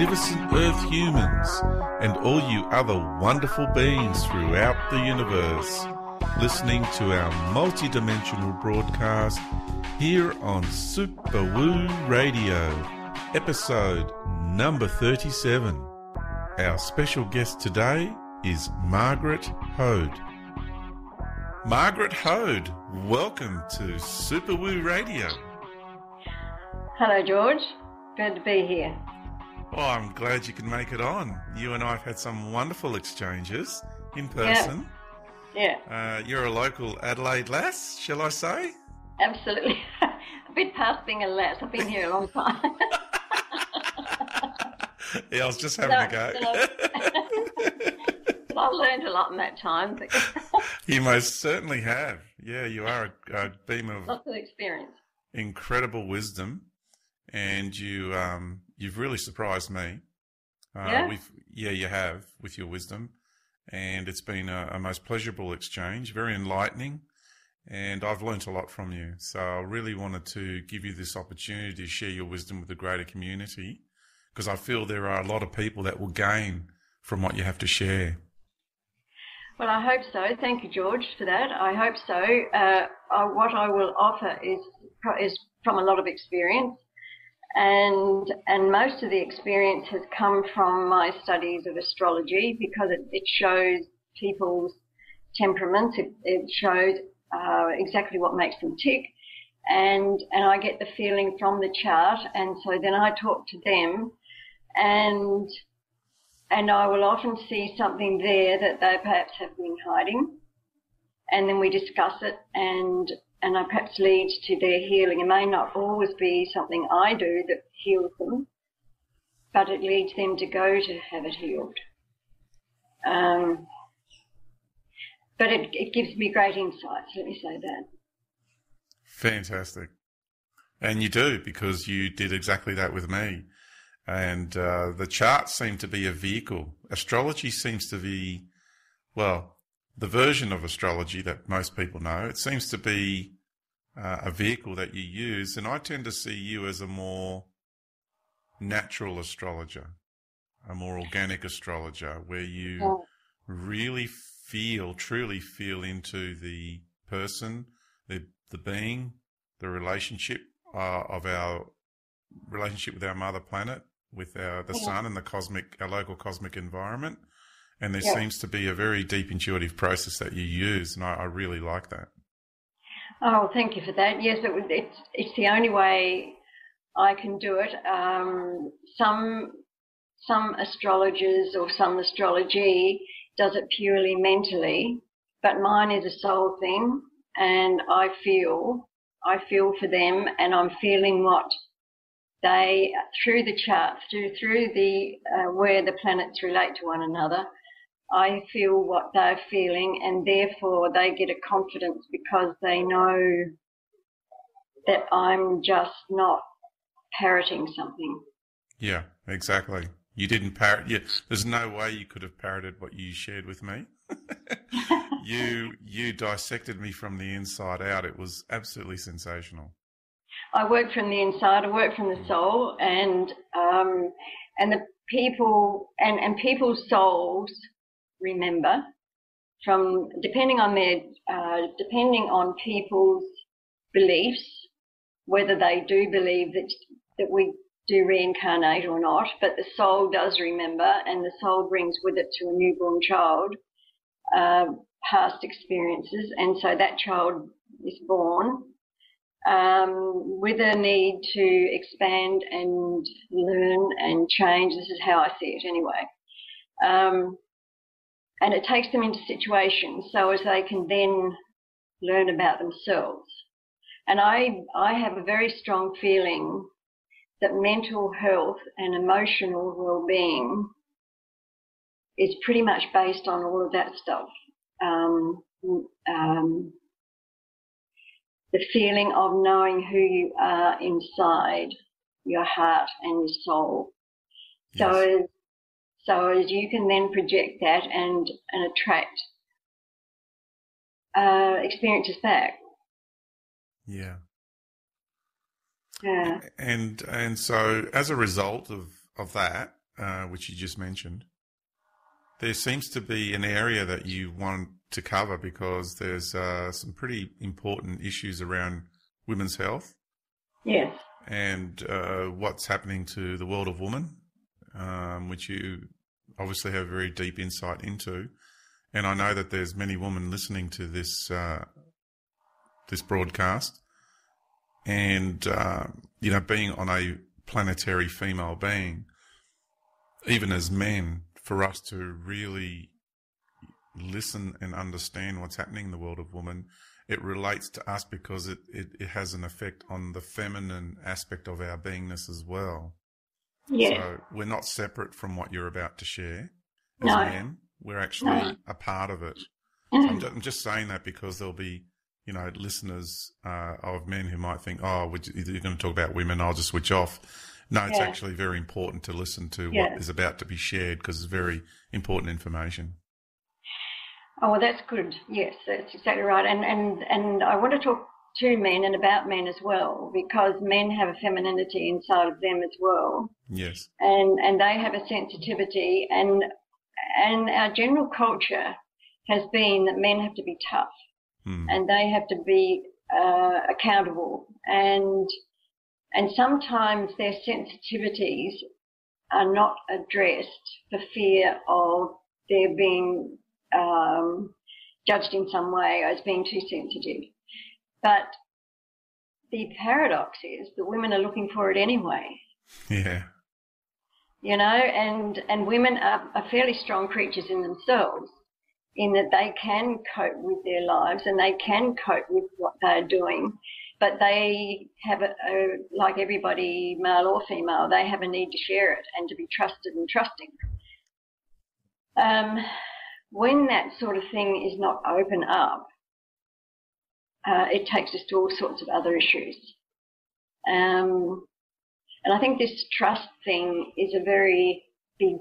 magnificent Earth humans, and all you other wonderful beings throughout the universe, listening to our multi-dimensional broadcast here on Super Woo Radio, episode number 37. Our special guest today is Margaret Hoad. Margaret Hoad, welcome to Super Woo Radio. Hello, George. Good to be here. Oh, I'm glad you can make it on. You and I have had some wonderful exchanges in person. Yeah. You're a local Adelaide lass, shall I say? Absolutely. A bit past being a lass. I've been here a long time. Yeah, I was just having a go. I've learned a lot in that time. You most certainly have. Yeah, you are a beam of lots of experience, incredible wisdom, and you've really surprised me. Yeah? You have, with your wisdom, and it's been a most pleasurable exchange, very enlightening, and I've learnt a lot from you. So I really wanted to give you this opportunity to share your wisdom with the greater community, because I feel there are a lot of people that will gain from what you have to share. Well, I hope so. Thank you, George, for that. I hope so. What I will offer is from a lot of experience, and most of the experience has come from my studies of astrology, because it shows people's temperaments. It shows exactly what makes them tick, and I get the feeling from the chart, and so then I talk to them, and I will often see something there that they perhaps have been hiding, and then we discuss it, and it perhaps leads to their healing. It may not always be something I do that heals them, but it leads them to go to have it healed. But it gives me great insights, let me say that. Fantastic. And you do, because you did exactly that with me. And the charts seem to be a vehicle. Astrology seems to be, well, the version of astrology that most people know. It seems to be a vehicle that you use. And I tend to see you as a more natural astrologer, a more organic astrologer, where you really truly feel into the person, the being, the relationship of our relationship with our mother planet, with the sun and our local cosmic environment. And there seems to be a very deep intuitive process that you use, and I really like that. Oh, thank you for that. Yes, it's the only way I can do it. Some astrologers or some astrology does it purely mentally, but mine is a soul thing, and I feel for them, and I'm feeling what they, through the charts, through the where the planets relate to one another, I feel what they're feeling, and therefore they get a confidence because they know that I'm just not parroting something. Yeah, exactly. You didn't parrot. Yeah, there's no way you could have parroted what you shared with me. You dissected me from the inside out. It was absolutely sensational. I work from the inside. I work from the soul, and the people and people's souls remember from depending on people's beliefs, whether they do believe that we do reincarnate or not, but the soul does remember, and the soul brings with it to a newborn child past experiences, and so that child is born with a need to expand and learn and change. This is how I see it anyway. And it takes them into situations so as they can then learn about themselves. And I have a very strong feeling that mental health and emotional well-being is pretty much based on all of that stuff. The feeling of knowing who you are inside your heart and your soul. Yes. So as you can then project that and attract experiences back. Yeah. Yeah. And so as a result of that, which you just mentioned, there seems to be an area that you want to cover because there's some pretty important issues around women's health. Yes. And what's happening to the world of woman, which you obviously have very deep insight into. And I know that there's many women listening to this this broadcast. And, being on a planetary female being, even as men, for us to really listen and understand what's happening in the world of woman, it relates to us because it has an effect on the feminine aspect of our beingness as well. Yes. So we're not separate from what you're about to share as men. We're actually a part of it. So I'm just saying that because there'll be, listeners of men who might think, oh, you're going to talk about women, I'll just switch off. No, it's actually very important to listen to what is about to be shared because it's very important information. Oh, well, that's good. Yes, that's exactly right. And I want to talk to men and about men as well, because men have a femininity inside of them as well. Yes. And they have a sensitivity, and our general culture has been that men have to be tough and they have to be accountable, and sometimes their sensitivities are not addressed for fear of their being judged in some way as being too sensitive. But the paradox is that women are looking for it anyway. Yeah. And women are fairly strong creatures in themselves, in that they can cope with their lives and they can cope with what they're doing, but they have, like everybody, male or female, they have a need to share it and to be trusted and trusting. When that sort of thing is not open up, it takes us to all sorts of other issues. And I think this trust thing is a very big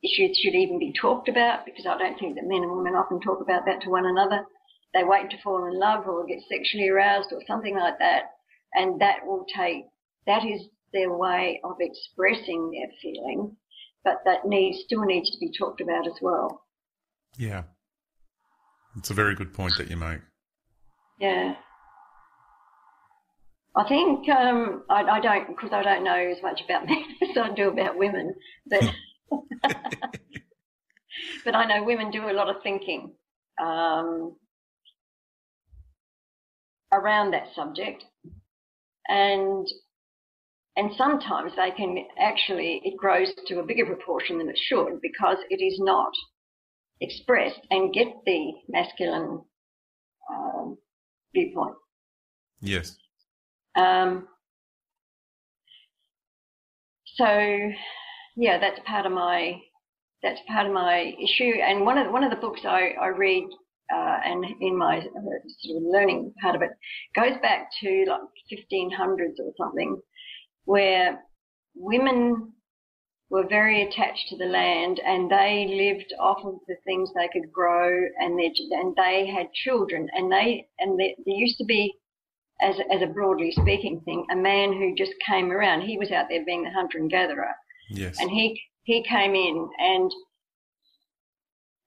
issue that should even be talked about, because I don't think that men and women often talk about that to one another. They wait to fall in love or get sexually aroused or something like that, and that is their way of expressing their feeling, but that still needs to be talked about as well. Yeah. It's a very good point that you make. Yeah. I think I don't, because I don't know as much about men as I do about women, but but I know women do a lot of thinking around that subject, and sometimes they can actually, it grows to a bigger proportion than it should because it is not expressed and get the masculine viewpoint. Yes. So, yeah, that's part of my issue. And one of the books I read, and in my sort of learning part of it, goes back to like 1500s or something, where women were very attached to the land and they lived off of the things they could grow, and they had children, and there used to be, as a broadly speaking thing, a man who just came around. He was out there being the hunter and gatherer, Yes. And he came in,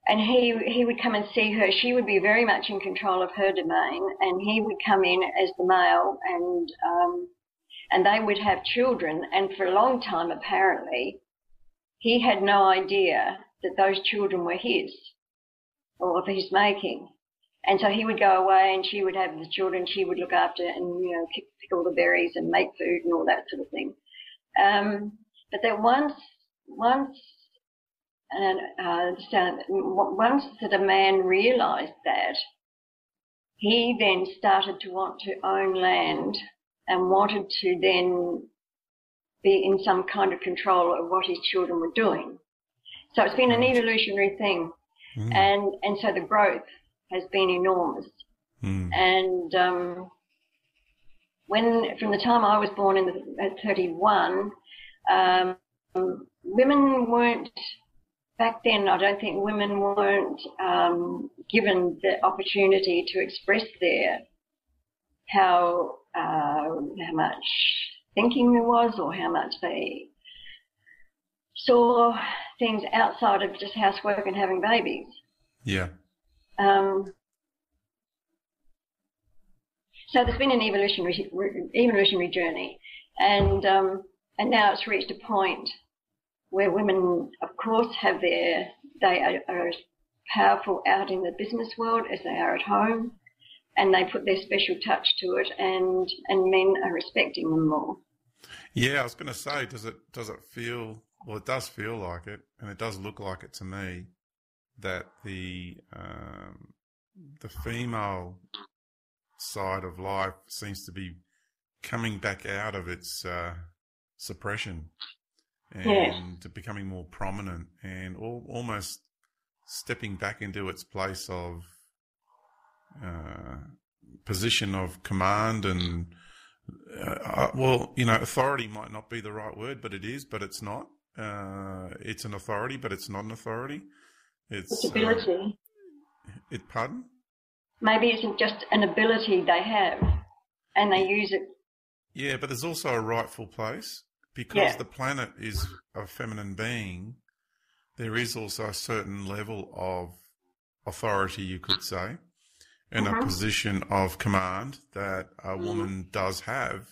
and he would come and see her. She would be very much in control of her domain, and he would come in as the male, and they would have children. And for a long time, apparently, he had no idea that those children were his or of his making. And so he would go away, and she would have the children. She would look after and pick all the berries and make food and all that sort of thing. But then once that a man realised that, he then started to want to own land and wanted to then be in some kind of control of what his children were doing. So it's been an evolutionary thing, and so the growth has been enormous. And from the time I was born at 31, women weren't. Back then, I don't think women weren't given the opportunity to express how much thinking there was, or how much they saw things outside of just housework and having babies. Yeah. So there's been an evolutionary journey, and now it's reached a point where women, of course, they are as powerful out in the business world as they are at home, and they put their special touch to it, and men are respecting them more. Yeah, I was going to say, does it feel? Well, it does feel like it, and it does look like it to me, that the female side of life seems to be coming back out of its suppression and becoming more prominent, and almost stepping back into its place of position of command and authority might not be the right word, but it is, but it's not. It's an authority, but it's not an authority. It's ability. Pardon? Maybe it's just an ability they have, and they use it. Yeah, but there's also a rightful place, because the planet is a feminine being. There is also a certain level of authority, you could say, and a position of command that a woman does have.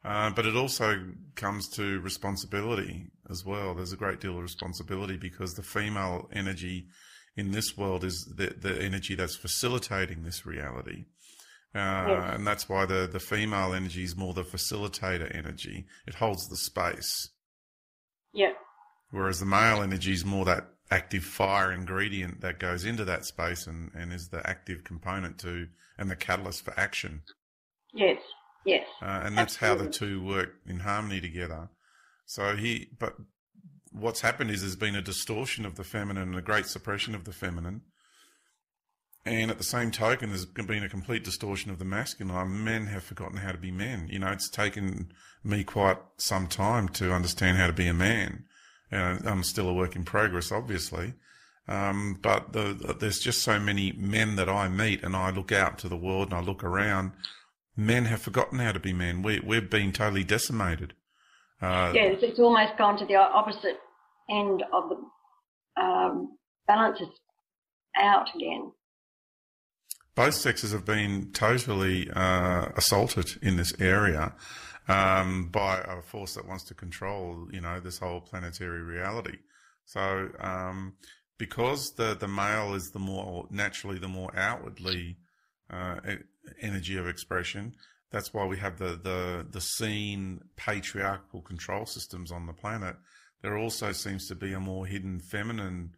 But it also comes to responsibility as well. There's a great deal of responsibility, because the female energy in this world is the energy that's facilitating this reality. And that's why the female energy is more the facilitator energy. It holds the space. Yeah. Whereas the male energy is more that active fire ingredient that goes into that space and is the active component and the catalyst for action. Yes. Yes. And that's how the two work in harmony together. But what's happened is there's been a distortion of the feminine and a great suppression of the feminine. And at the same token, there's been a complete distortion of the masculine. Men have forgotten how to be men. It's taken me quite some time to understand how to be a man. And I'm still a work in progress, obviously. But there's just so many men that I meet, and I look out to the world and I look around. Men have forgotten how to be men. We've been totally decimated. It's almost gone to the opposite end of the balance is out again. Both sexes have been totally assaulted in this area by a force that wants to control, this whole planetary reality. So because the male is the more outwardly energy of expression, that's why we have the seen patriarchal control systems on the planet. There also seems to be a more hidden feminine,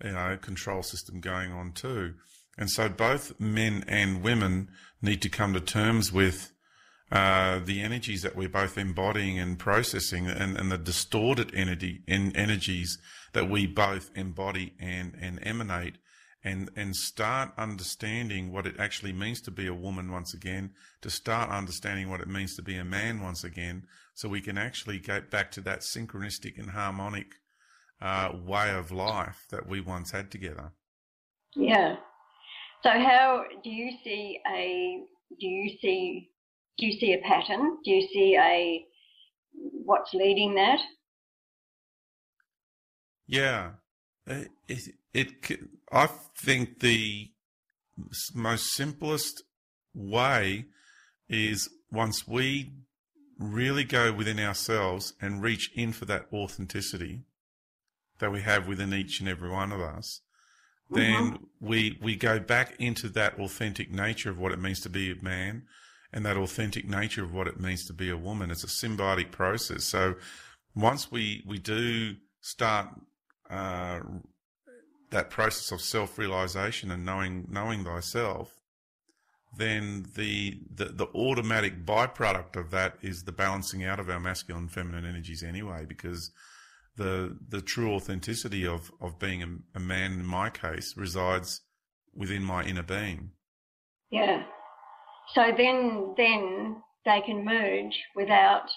control system going on too. And so both men and women need to come to terms with the energies that we're both embodying and processing, and the distorted energies that we both embody and emanate, and start understanding what it actually means to be a woman once again, to start understanding what it means to be a man once again, so we can actually get back to that synchronistic and harmonic way of life that we once had together. Yeah. So how do you see a pattern? Do you see what's leading that? Yeah. I think the most simplest way is once we really go within ourselves and reach in for that authenticity that we have within each and every one of us, then we go back into that authentic nature of what it means to be a man and that authentic nature of what it means to be a woman. It's a symbiotic process. So once we do start that process of self-realization and knowing thyself, then the automatic byproduct of that is the balancing out of our masculine and feminine energies anyway, because the true authenticity of being a man in my case resides within my inner being. Yeah. So then they can merge without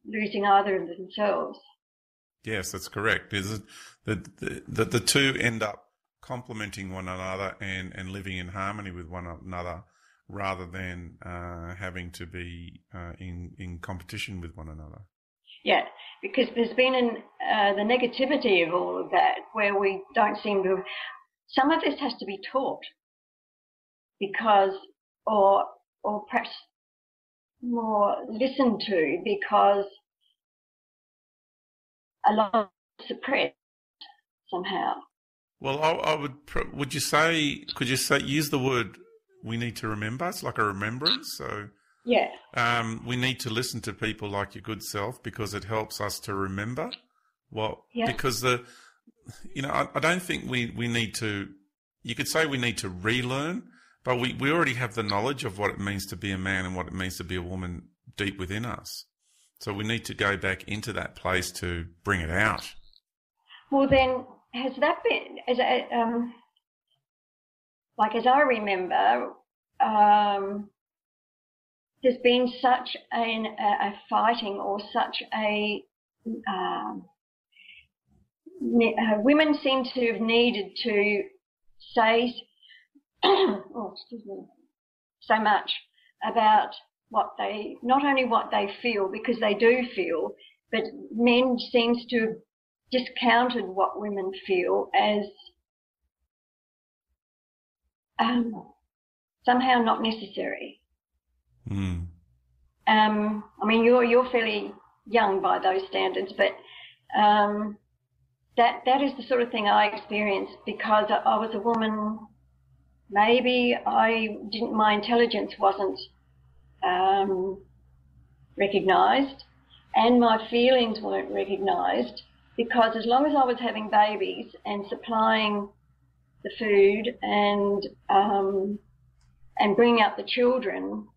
losing either of themselves. Yes, that's correct. The two end up complementing one another and living in harmony with one another, rather than having to be in competition with one another. Yeah, because there's been the negativity of all of that, where we don't seem to. Some of this has to be taught, because, or perhaps more listened to, because a lot is suppressed somehow. Well, I would you say, could you say, use the word, we need to remember? It's like a remembrance. So yeah, we need to listen to people like your good self, because it helps us to remember. Well, because I don't think we need to, you could say we need to relearn, but we already have the knowledge of what it means to be a man and what it means to be a woman deep within us. So we need to go back into that place to bring it out. Well, then, has that been, as I remember, there's been such a fighting, or such a women seem to have needed to say so much about not only what they feel, because they do feel, but men seems to have discounted what women feel as somehow not necessary. Mm. I mean, you're fairly young by those standards, but that is the sort of thing I experienced, because I was a woman. Maybe my intelligence wasn't recognised, and my feelings weren't recognised, because as long as I was having babies and supplying the food and bringing up the children,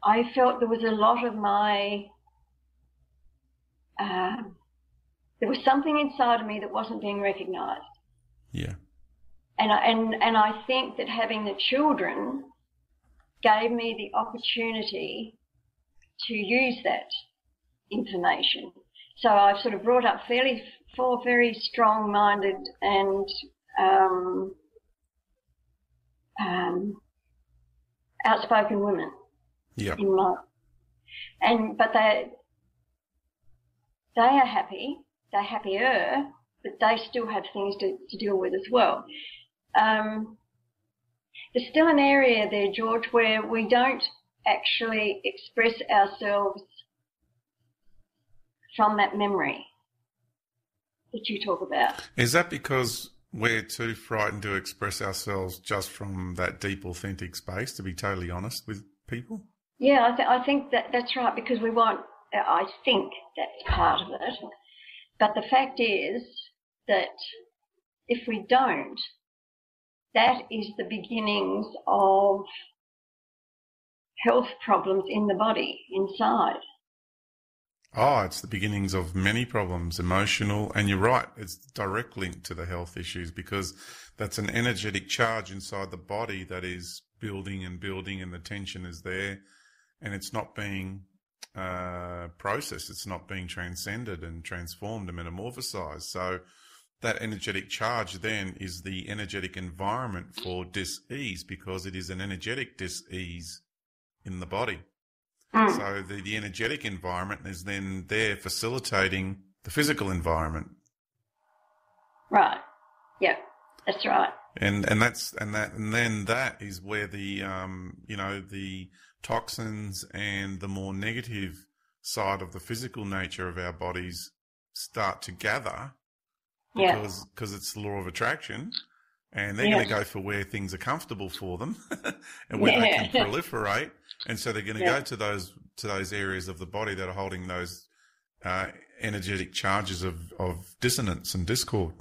I felt there was a lot of my there was something inside of me that wasn't being recognised. Yeah. And I think that having the children gave me the opportunity to use that information. So I've sort of brought up four very strong-minded and outspoken women. Yeah. But they are happy. They're happier, but they still have things to deal with as well. There's still an area there, George, where we don't actually express ourselves from that memory that you talk about. Is that because we're too frightened to express ourselves just from that deep, authentic space, to be totally honest with people? Yeah, I think that's right, because I think that's part of it. But the fact is that if we don't, that is the beginnings of health problems in the body, inside. Oh, it's the beginnings of many problems, emotional, and you're right, it's direct linked to the health issues, because that's an energetic charge inside the body that is building and building, and the tension is there, and it's not being processed, it's not being transcended and transformed and metamorphosized. So that energetic charge then is the energetic environment for dis-ease, because it is an energetic dis-ease in the body. So the energetic environment is then there facilitating the physical environment. Right. Yeah, that's right. And then that is where the the toxins and the more negative side of the physical nature of our bodies start to gather, because it's the law of attraction, and they're going to go for where things are comfortable for them and where they can proliferate, and so they're going to go to those areas of the body that are holding those energetic charges of dissonance and discord.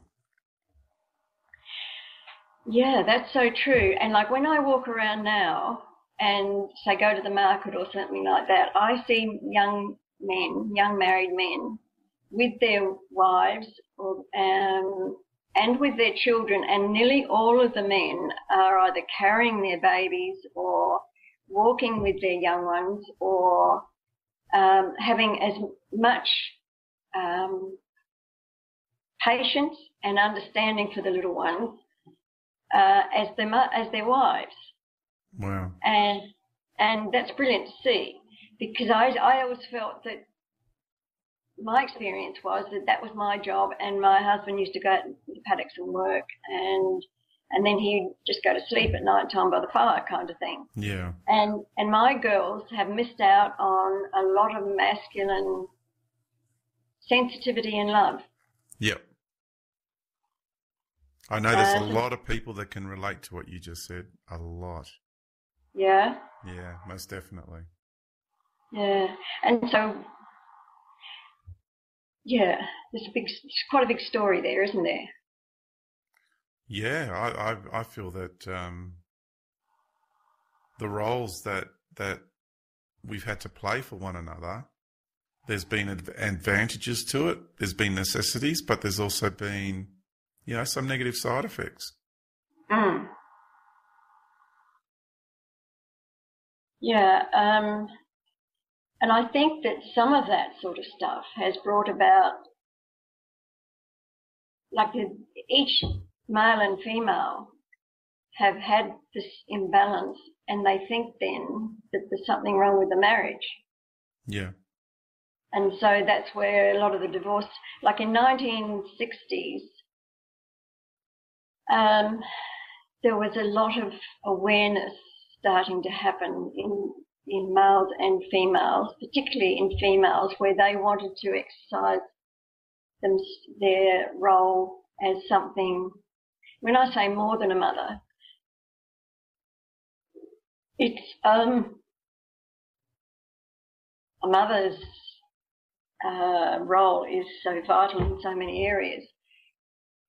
Yeah, that's so true. And like when I walk around now and say go to the market or something like that, I see young married men with their wives and with their children, and nearly all of the men are either carrying their babies or walking with their young ones, or having as much patience and understanding for the little ones as their wives. Wow. And that's brilliant to see, because I always felt that my experience was that was my job, and my husband used to go out to the paddocks and work, and then he'd just go to sleep at night time by the fire, kind of thing. Yeah. And my girls have missed out on a lot of masculine sensitivity and love. Yep. I know there's a lot of people that can relate to what you just said. A lot. Yeah. Yeah, most definitely. Yeah. And so, yeah, it's quite a big story there, isn't there? Yeah, I feel that the roles that we've had to play for one another, there's been advantages to it, there's been necessities, but there's also been, some negative side effects. Mm. Yeah, and I think that some of that sort of stuff has brought about, like each male and female have had this imbalance, and they think then that there's something wrong with the marriage. Yeah. And so that's where a lot of the divorce, like in 1960s, there was a lot of awareness starting to happen in males and females, particularly in females, where they wanted to exercise their role as something. When I say more than a mother, it's a mother's role is so vital in so many areas.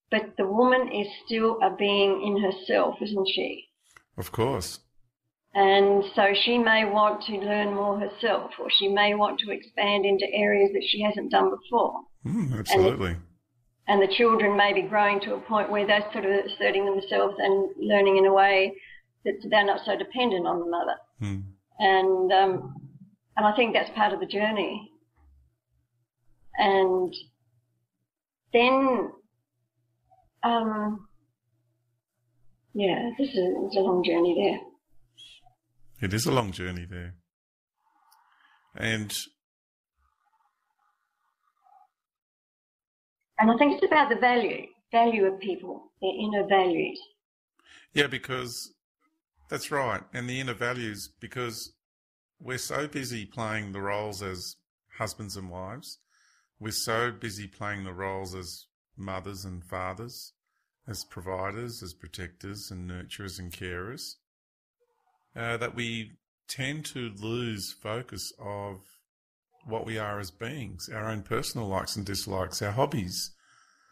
But the woman is still a being in herself, isn't she? Of course. And so she may want to learn more herself, or she may want to expand into areas that she hasn't done before. Absolutely. And the children may be growing to a point where they're sort of asserting themselves and learning in a way that they're not so dependent on the mother. And I think that's part of the journey. And then, it's a long journey there. It is a long journey there. And I think it's about the value of people, their inner values. Yeah, because that's right. And the inner values, because we're so busy playing the roles as husbands and wives. We're so busy playing the roles as mothers and fathers, as providers, as protectors and nurturers and carers, that we tend to lose focus of what we are as beings, our own personal likes and dislikes, our hobbies.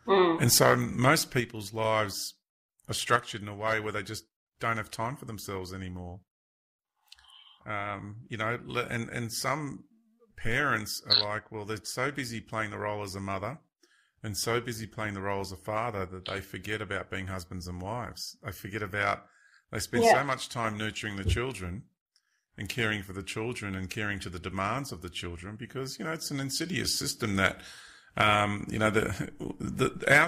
And so most people's lives are structured in a way where they just don't have time for themselves anymore. And some parents are like, well, they're so busy playing the role as a mother and so busy playing the role as a father that they forget about being husbands and wives. They spend so much time nurturing the children and caring for the children and caring to the demands of the children because, it's an insidious system that, our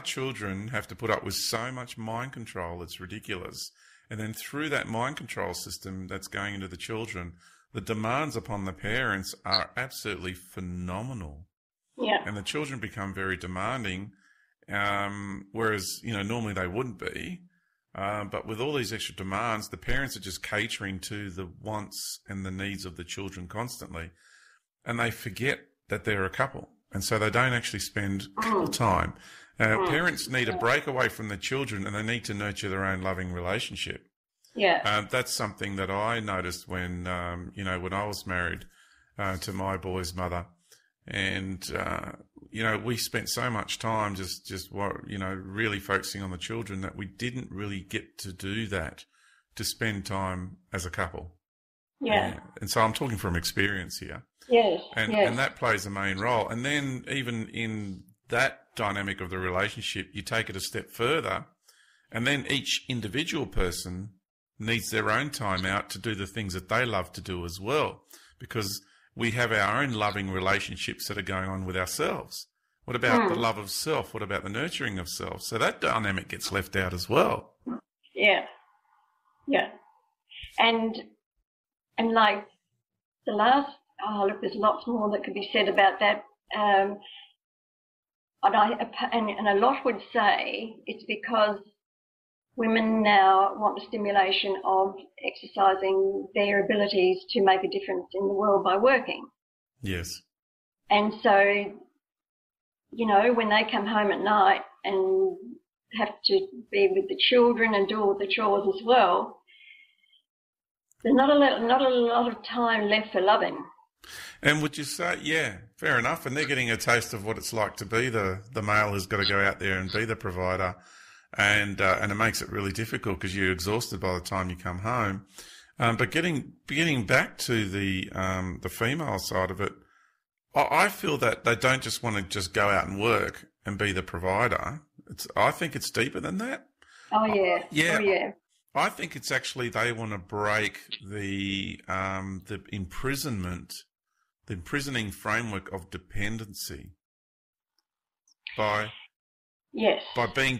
children have to put up with so much mind control. It's ridiculous. And then through that mind control system that's going into the children, the demands upon the parents are absolutely phenomenal. Yeah. And the children become very demanding, whereas, normally they wouldn't be. But with all these extra demands, the parents are just catering to the wants and the needs of the children constantly. And they forget that they're a couple. And so they don't actually spend couple time. Parents need a break away from the children, and they need to nurture their own loving relationship. Yeah. That's something that I noticed when, when I was married to my boy's mother. And, we spent so much time just really focusing on the children that we didn't really get to do that, to spend time as a couple. Yeah. And so I'm talking from experience here. Yes. And that plays a main role. And then even in that dynamic of the relationship, you take it a step further, and then each individual person needs their own time out to do the things that they love to do as well, because we have our own loving relationships that are going on with ourselves. What about the love of self? What about the nurturing of self? So that dynamic gets left out as well. Yeah. Yeah. And like the last, look, there's lots more that could be said about that. And a lot would say it's because women now want the stimulation of exercising their abilities to make a difference in the world by working. Yes. And so, when they come home at night and have to be with the children and do all the chores as well, there's not a lot of time left for loving. And would you say, yeah, fair enough. And they're getting a taste of what it's like to be the male who's got to go out there and be the provider. And it makes it really difficult because you're exhausted by the time you come home. But getting back to the female side of it, I feel that they don't just want to just go out and work and be the provider. I think it's deeper than that. Oh yeah. Yeah. Oh yeah. I think it's actually they want to break the imprisoning framework of dependency by being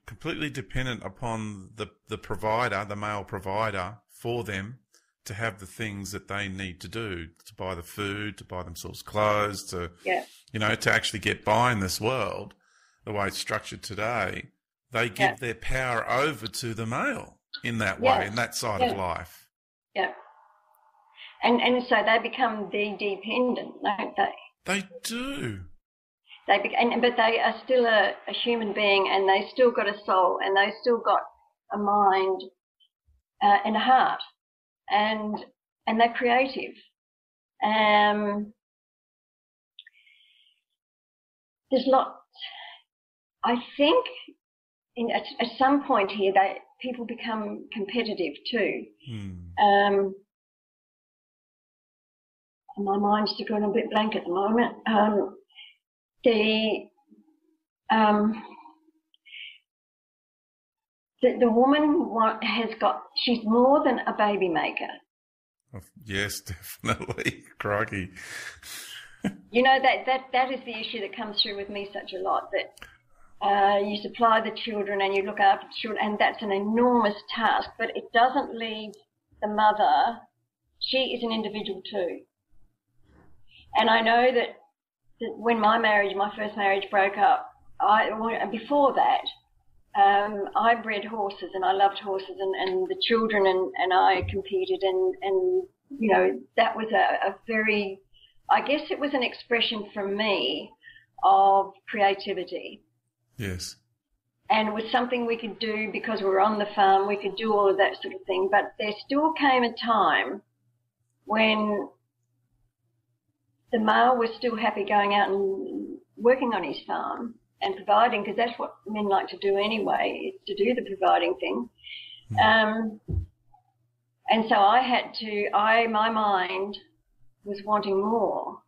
completely dependent upon the provider, the male provider, for them to have the things that they need to do, to buy the food, to buy themselves clothes, to actually get by in this world, the way it's structured today. They give their power over to the male in that way, in that side of life. Yeah. And so they become the dependent, don't they? They do. But they are still a human being, and they still got a soul, and they still got a mind and a heart, and they're creative. There's lots. I think at some point here that people become competitive too. My mind's going a bit blank at the moment. The woman she's more than a baby maker. Oh, yes, definitely. Crikey. That is the issue that comes through with me such a lot, that you supply the children and you look after the children, and that's an enormous task, but it doesn't leave the mother. She is an individual too. And I know that when my first marriage broke up, before that, I bred horses and I loved horses, and the children and I competed, and that was a very, I guess it was an expression from me of creativity. Yes. And it was something we could do because we were on the farm, we could do all of that sort of thing, but there still came a time when the male was still happy going out and working on his farm and providing, because that's what men like to do anyway, is to do the providing thing. And so my mind was wanting more.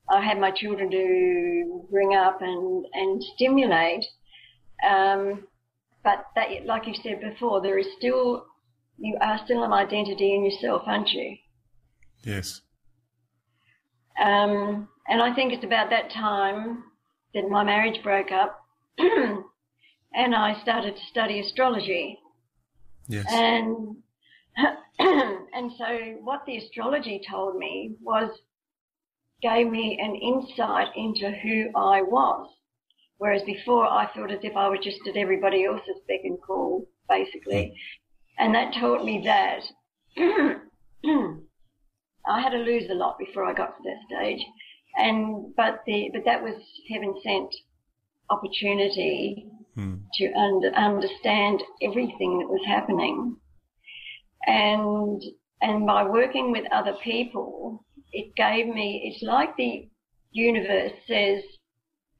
I had my children to bring up and stimulate. But that, like you said before, you are still an identity in yourself, aren't you? Yes. And I think it's about that time that my marriage broke up and I started to study astrology. Yes. And so what the astrology told me was gave me an insight into who I was. Whereas before I felt as if I was just at everybody else's beck and call, basically. And that taught me that I had to lose a lot before I got to that stage. But that was heaven sent opportunity to understand everything that was happening. And by working with other people, it gave me, it's like the universe says,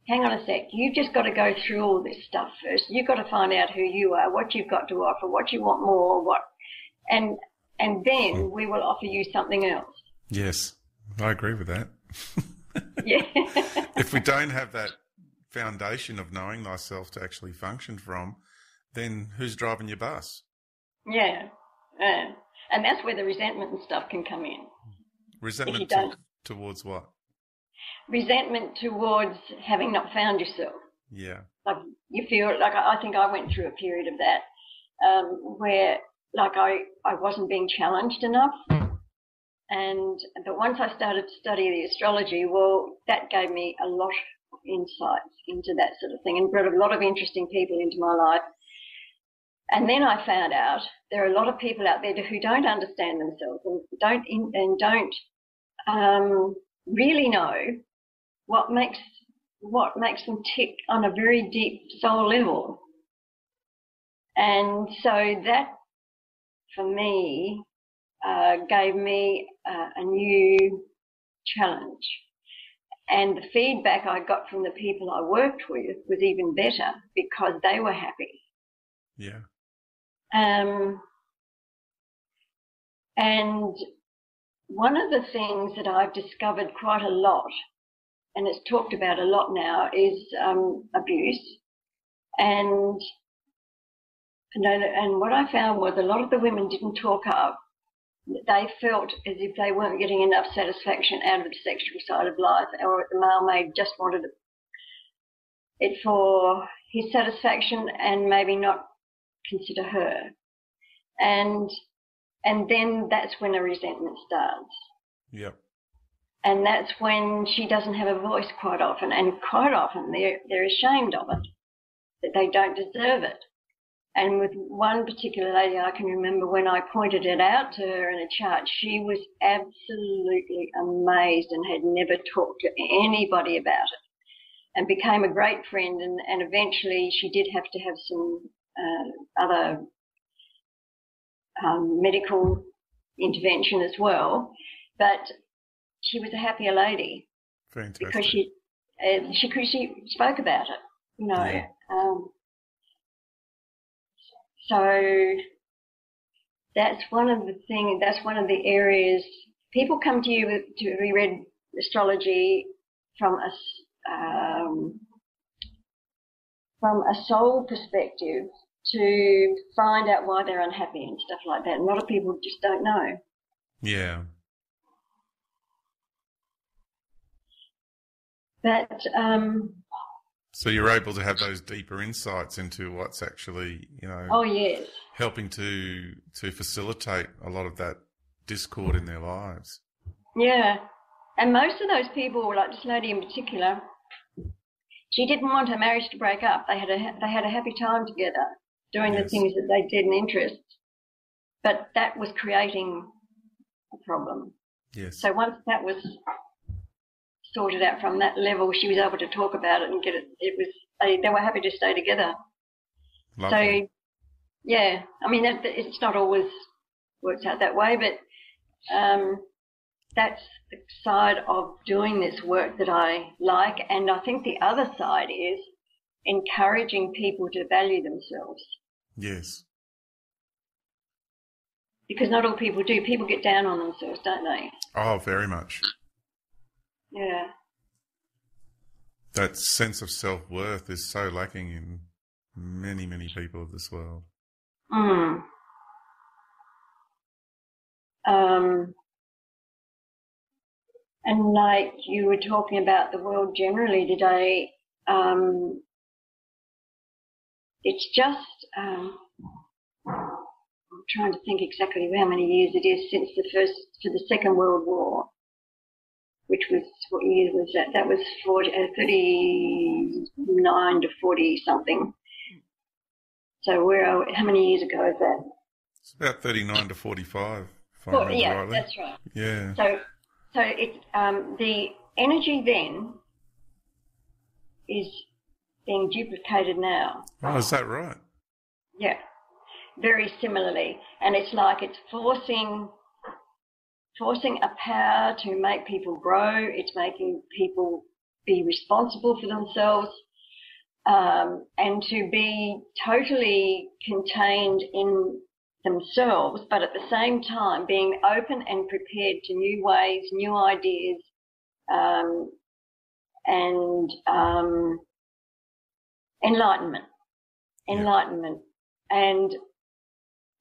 hang on a sec, you've just got to go through all this stuff first. You've got to find out who you are, what you've got to offer, what you want more, and then we will offer you something else. Yes, I agree with that. Yeah. If we don't have that foundation of knowing thyself to actually function from, then who's driving your bus? Yeah. And that's where the resentment and stuff can come in. Resentment towards what? Resentment towards having not found yourself. Yeah. Like you feel like, I think I went through a period of that where like I wasn't being challenged enough. But once I started to study the astrology, well, that gave me a lot of insights into that sort of thing and brought a lot of interesting people into my life. And then I found out there are a lot of people out there who don't understand themselves and don't really know what makes them tick on a very deep soul level. And so that, for me, gave me a new challenge. And the feedback I got from the people I worked with was even better because they were happy. Yeah. And one of the things that I've discovered quite a lot, and it's talked about a lot now, is abuse. And what I found was a lot of the women didn't talk up. They felt as if they weren't getting enough satisfaction out of the sexual side of life, or the male may just wanted it for his satisfaction and maybe not consider her. And then that's when a resentment starts. Yep. And that's when she doesn't have a voice quite often, and quite often they're ashamed of it, that they don't deserve it. And with one particular lady, I can remember when I pointed it out to her in a chart, she was absolutely amazed and had never talked to anybody about it, and became a great friend. And eventually she did have to have some other medical intervention as well, but she was a happier lady. Fantastic. Because she spoke about it, you know. Yeah. So that's one of the areas people come to you to reread astrology from a soul perspective to find out why they're unhappy and stuff like that. And a lot of people just don't know. Yeah. But so you're able to have those deeper insights into what's actually, oh yes, helping to facilitate a lot of that discord in their lives. Yeah, and most of those people, like this lady in particular, she didn't want her marriage to break up. They had a happy time together, doing the things that they did in interest, but that was creating a problem. Yes. So once that was sorted out from that level, she was able to talk about it and get it. They were happy to stay together. Lovely. So, yeah, I mean, it's not always works out that way, but that's the side of doing this work that I like. And I think the other side is encouraging people to value themselves. Yes. Because not all people do. People get down on themselves, don't they? Oh, very much. Yeah. That sense of self-worth is so lacking in many, many people of this world. Mm. And like you were talking about the world generally today, it's just, I'm trying to think exactly how many years it is since the Second World War. which was, what year was that? That was 39 to 40 something. So how many years ago is that? It's about 39 to 45, if I remember rightly. That's right. Yeah. So it's the energy then is being duplicated now. Oh, is that right? Yeah, very similarly. And it's like it's forcing a power to make people grow. It's making people be responsible for themselves, and to be totally contained in themselves, but at the same time being open and prepared to new ways, new ideas, and enlightenment. And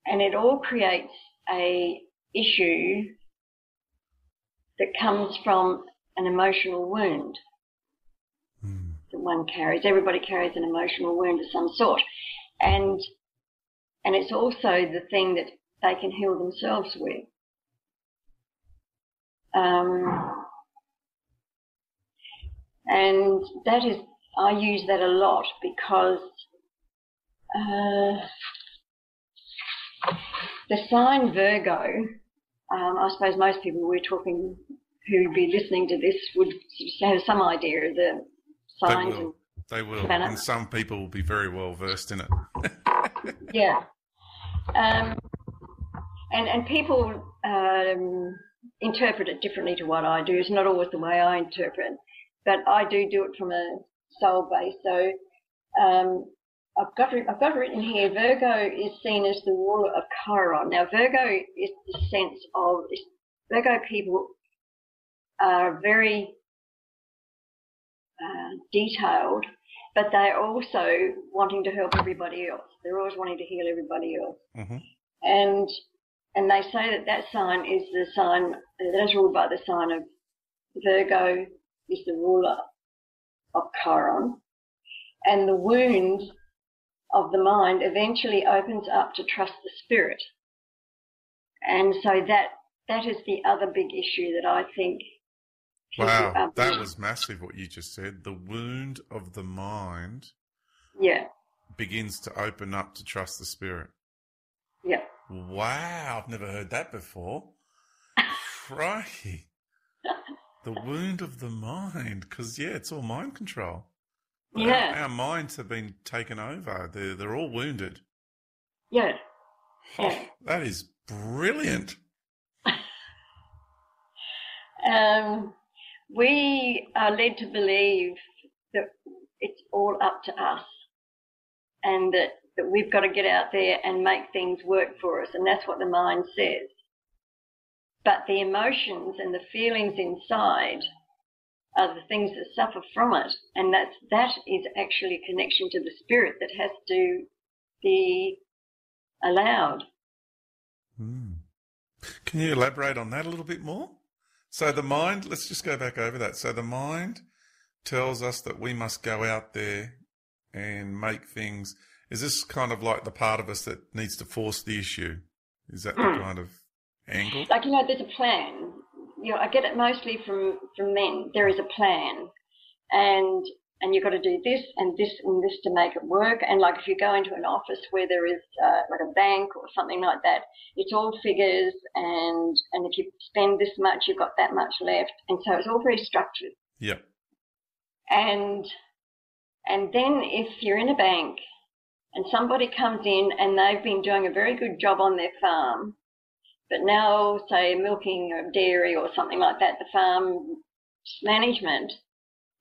it all creates a issue that comes from an emotional wound that one carries. Everybody carries an emotional wound of some sort, and it's also the thing that they can heal themselves with. And that is, I use that a lot because the sign Virgo, I suppose most people who would be listening to this would have some idea of the signs. They will. And some people will be very well versed in it. Yeah. And people interpret it differently to what I do. It's not always the way I interpret, but I do it from a soul base. So I've got written here, Virgo is seen as the ruler of Chiron. Now, Virgo is the sense of, Virgo people are very detailed, but they're also wanting to help everybody else. They're always wanting to heal everybody else. Mm-hmm. And they say that sign is the sign that is ruled by the sign of Virgo, is the ruler of Chiron. And the wound of the mind eventually opens up to trust the spirit. And so that is the other big issue that I think. Wow, that was massive what you just said. The wound of the mind begins to open up to trust the spirit. Yeah. Wow, I've never heard that before. Crikey. The wound of the mind, because, it's all mind control. Yeah. Our minds have been taken over. They're all wounded. Yeah. Oh, that is brilliant. We are led to believe that it's all up to us and that we've got to get out there and make things work for us, and that's what the mind says. But the emotions and the feelings inside are the things that suffer from it, and that is actually a connection to the spirit that has to be allowed. Can you elaborate on that a little bit more? So the mind, let's just go back over that. So the mind tells us that we must go out there and make things. Is this kind of like the part of us that needs to force the issue? Is that the kind of angle? Like, there's a plan. I get it mostly from men. There is a plan, and you've got to do this and this and this to make it work. And like if you go into an office where there is like a bank or something like that, it's all figures, and if you spend this much, you've got that much left, and so it's all very structured. Yep. And then if you're in a bank and somebody comes in and they've been doing a very good job on their farm, but now, say, milking or dairy or something like that, the farm management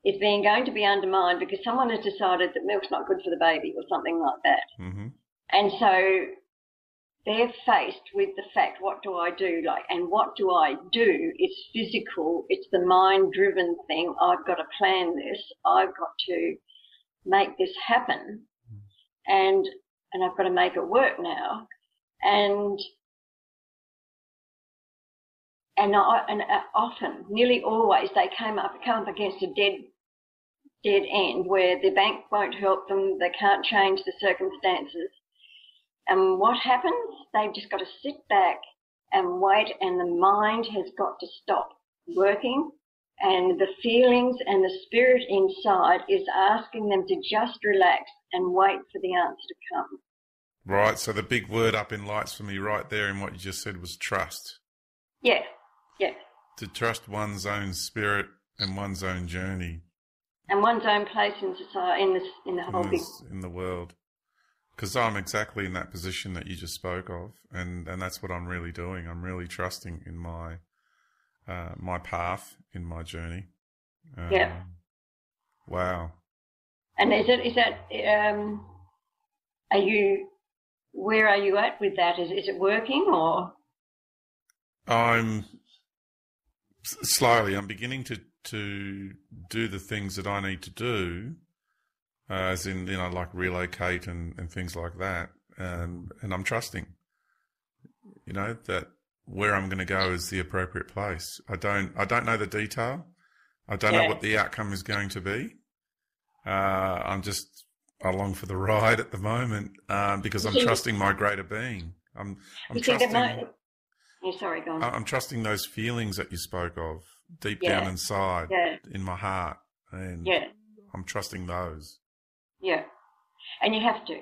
is going to be undermined because someone has decided that milk's not good for the baby or something like that. Mm-hmm. And so they're faced with the fact, what do I do? And what do I do is physical. It's the mind-driven thing. I've got to plan this. I've got to make this happen, and I've got to make it work now. And often, nearly always, they come up against a dead end where the bank won't help them. They can't change the circumstances. And what happens? They've just got to sit back and wait, and the mind has got to stop working And the feelings and the spirit inside is asking them to just relax and wait for the answer to come. Right. So the big word up in lights for me right there in what you just said was trust. Yeah, yeah. To trust one's own spirit and one's own journey. And one's own place in society, in the whole big... In the world. Because I'm exactly in that position that you just spoke of, and that's what I'm really doing. I'm really trusting in my my path, in my journey. Yeah. Wow. And where are you at with that? Is it working, or? I'm beginning to do the things that I need to do, as in, like relocate and things like that. And I'm trusting, that where I'm going to go is the appropriate place. I don't know the detail. I don't know what the outcome is going to be. I'm just along for the ride at the moment, because I'm trusting my greater being. I'm trusting. Sorry, go on. I'm trusting those feelings that you spoke of deep down inside, in my heart, and I'm trusting those. Yeah, and you have to.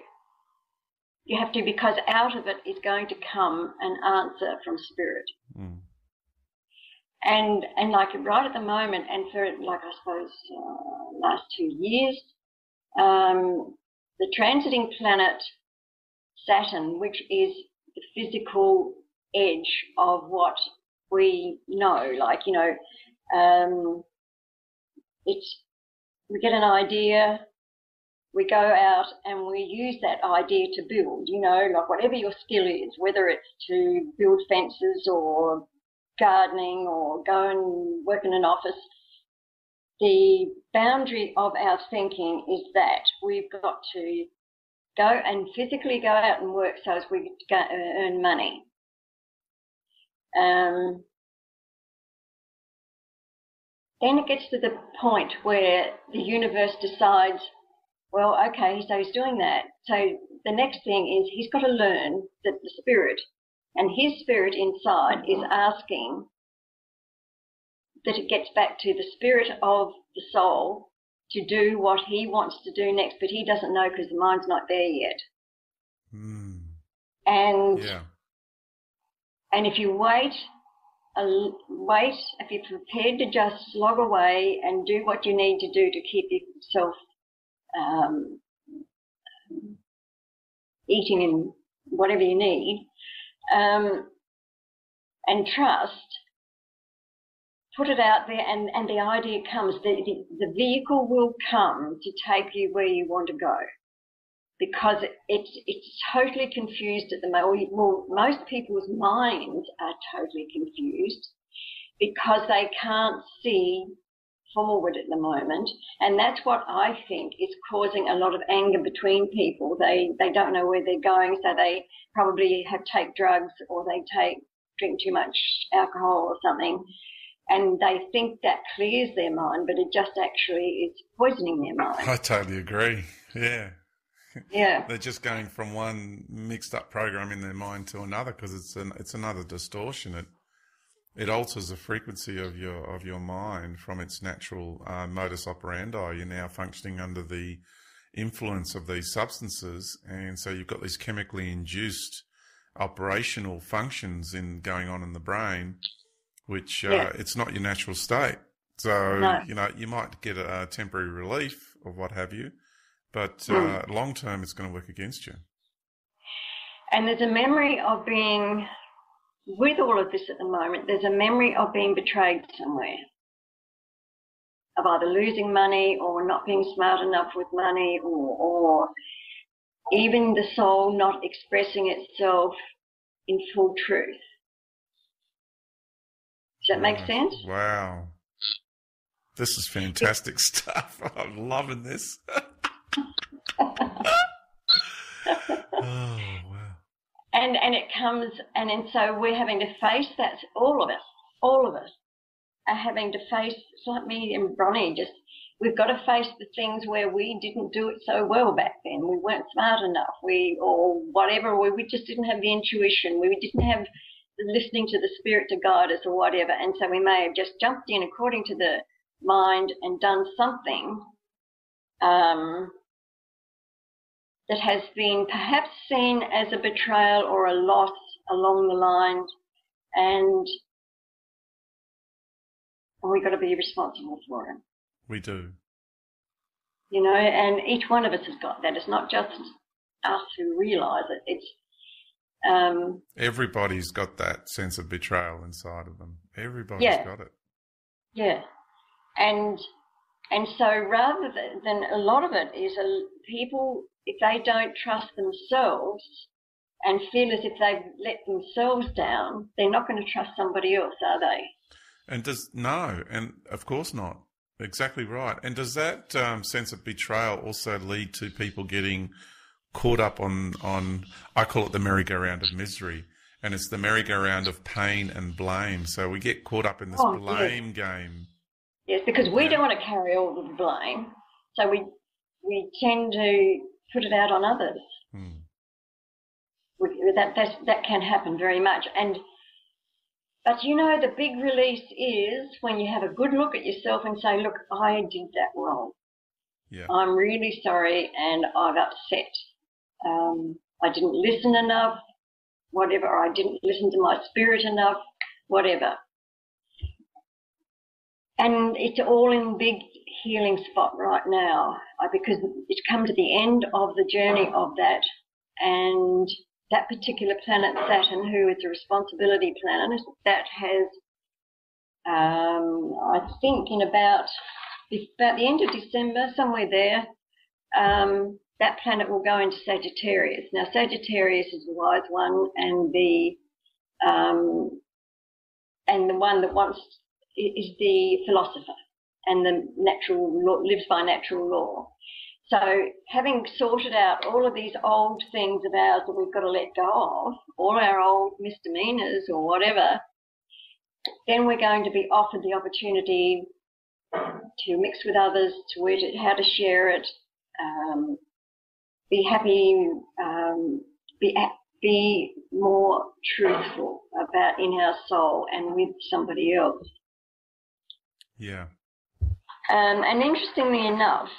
You have to, because out of it is going to come an answer from spirit. Mm. And like right at the moment, and for like I suppose last 2 years, the transiting planet Saturn, which is the physical edge of what we know, we get an idea, we go out and we use that idea to build, like whatever your skill is, whether it's to build fences or gardening or go and work in an office. The boundary of our thinking is that we've got to go and physically go out and work so as we earn money. Then it gets to the point where the universe decides, well, okay, so he's doing that. So the next thing is he's got to learn that the spirit, and his spirit inside is asking that it gets back to the spirit of the soul to do what he wants to do next, but he doesn't know because the mind's not there yet. Mm. And if you wait, if you're prepared to just slog away and do what you need to do to keep yourself eating and whatever you need, and trust, put it out there, and the idea comes, the vehicle will come to take you where you want to go, because it's totally confused at the moment. Well, most people's minds are totally confused because they can't see forward at the moment, and that's what I think is causing a lot of anger between people. They don't know where they're going, so they probably take drugs or they drink too much alcohol or something, and they think that clears their mind, but it just actually is poisoning their mind. I totally agree. Yeah. Yeah. They're just going from one mixed up program in their mind to another, because it's another distortion. It alters the frequency of your mind from its natural modus operandi. You're now functioning under the influence of these substances, and so you've got these chemically induced operational functions going on in the brain, which it's not your natural state. So No. You might get a temporary relief or what have you, but long term it's going to work against you. And there's a memory of being, with all of this at the moment, there's a memory of being betrayed somewhere, of either losing money or not being smart enough with money, or even the soul not expressing itself in full truth. Does that make sense? Wow. This is fantastic stuff. I'm loving this. Oh, wow. And it comes, and so we're having to face that. All of us are having to face, it's like me and Bronnie, we've got to face the things where we didn't do it so well back then. We weren't smart enough, or whatever, we just didn't have the intuition. We didn't have listening to the spirit to guide us or whatever. And so we may have just jumped in according to the mind and done something that has been perhaps seen as a betrayal or a loss along the line, and we've got to be responsible for it. We do. You know, and each one of us has got that. It's not just us who realise it. It's everybody's got that sense of betrayal inside of them. Everybody's got it. Yeah. And so rather than a lot of it is people, if they don't trust themselves and feel as if they've let themselves down, they're not going to trust somebody else, are they? And of course not. Exactly right. And does that sense of betrayal also lead to people getting caught up on I call it the merry-go-round of misery, and it's the merry-go-round of pain and blame. So we get caught up in this blame game. Yes, because we don't want to carry all the blame, so we tend to put it out on others. That can happen very much. But you know, the big release is when you have a good look at yourself and say, look, I did that wrong. Yeah. I'm really sorry and I've upset. I didn't listen enough, whatever, or I didn't listen to my spirit enough, whatever. And it's all in big healing spot right now because it's come to the end of the journey of that. And that particular planet, Saturn, who is a responsibility planet, that has, I think in about the end of December, somewhere there, that planet will go into Sagittarius. Now, Sagittarius is the wise one, and the one that is the philosopher, and the natural law, lives by natural law. So having sorted out all of these old things of ours that we've got to let go of, all our old misdemeanors or whatever, then we're going to be offered the opportunity to mix with others, to eat it, how to share it, be happy, be more truthful about in our soul and with somebody else. Yeah. And interestingly enough,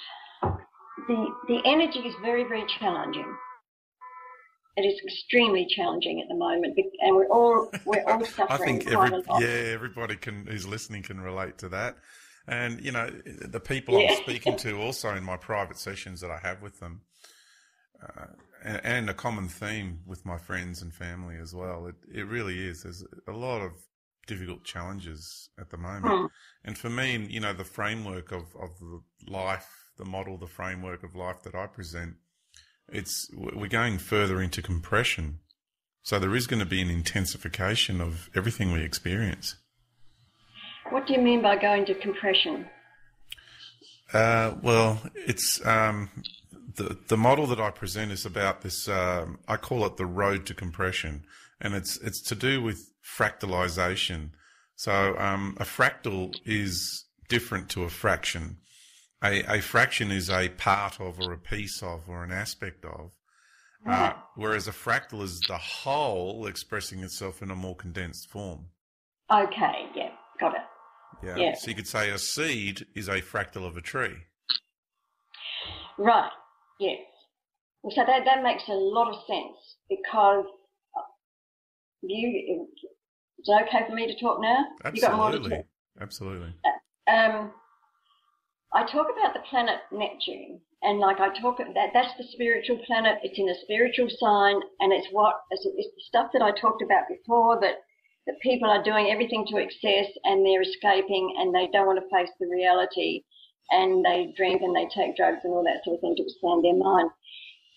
the energy is very, very challenging. It is extremely challenging at the moment, and we're all suffering. I think quite a lot. everybody who's listening can relate to that. And you know, the people I'm speaking to also in my private sessions that I have with them, and a common theme with my friends and family as well. It really is. There's a lot of difficult challenges at the moment. And for me, you know, the framework of the life, the model, the framework of life that I present, we're going further into compression. So there is going to be an intensification of everything we experience. What do you mean by going to compression? Well, it's the model that I present is about this. I call it the road to compression, and it's to do with fractalization. So a fractal is different to a fraction. A fraction is a part of, or a piece of, or an aspect of, whereas a fractal is the whole expressing itself in a more condensed form. Okay, yeah, got it. Yeah. So you could say a seed is a fractal of a tree. Right, yes. Well, so that makes a lot of sense, because it's okay for me to talk now? Absolutely. You got more to talk? Absolutely. I talk about the planet Neptune, and like I talk about that's the spiritual planet. It's in a spiritual sign, and it's the stuff that I talked about before, that people are doing everything to excess, and they're escaping, and they don't want to face the reality, and they drink and they take drugs and all that sort of thing to expand their mind.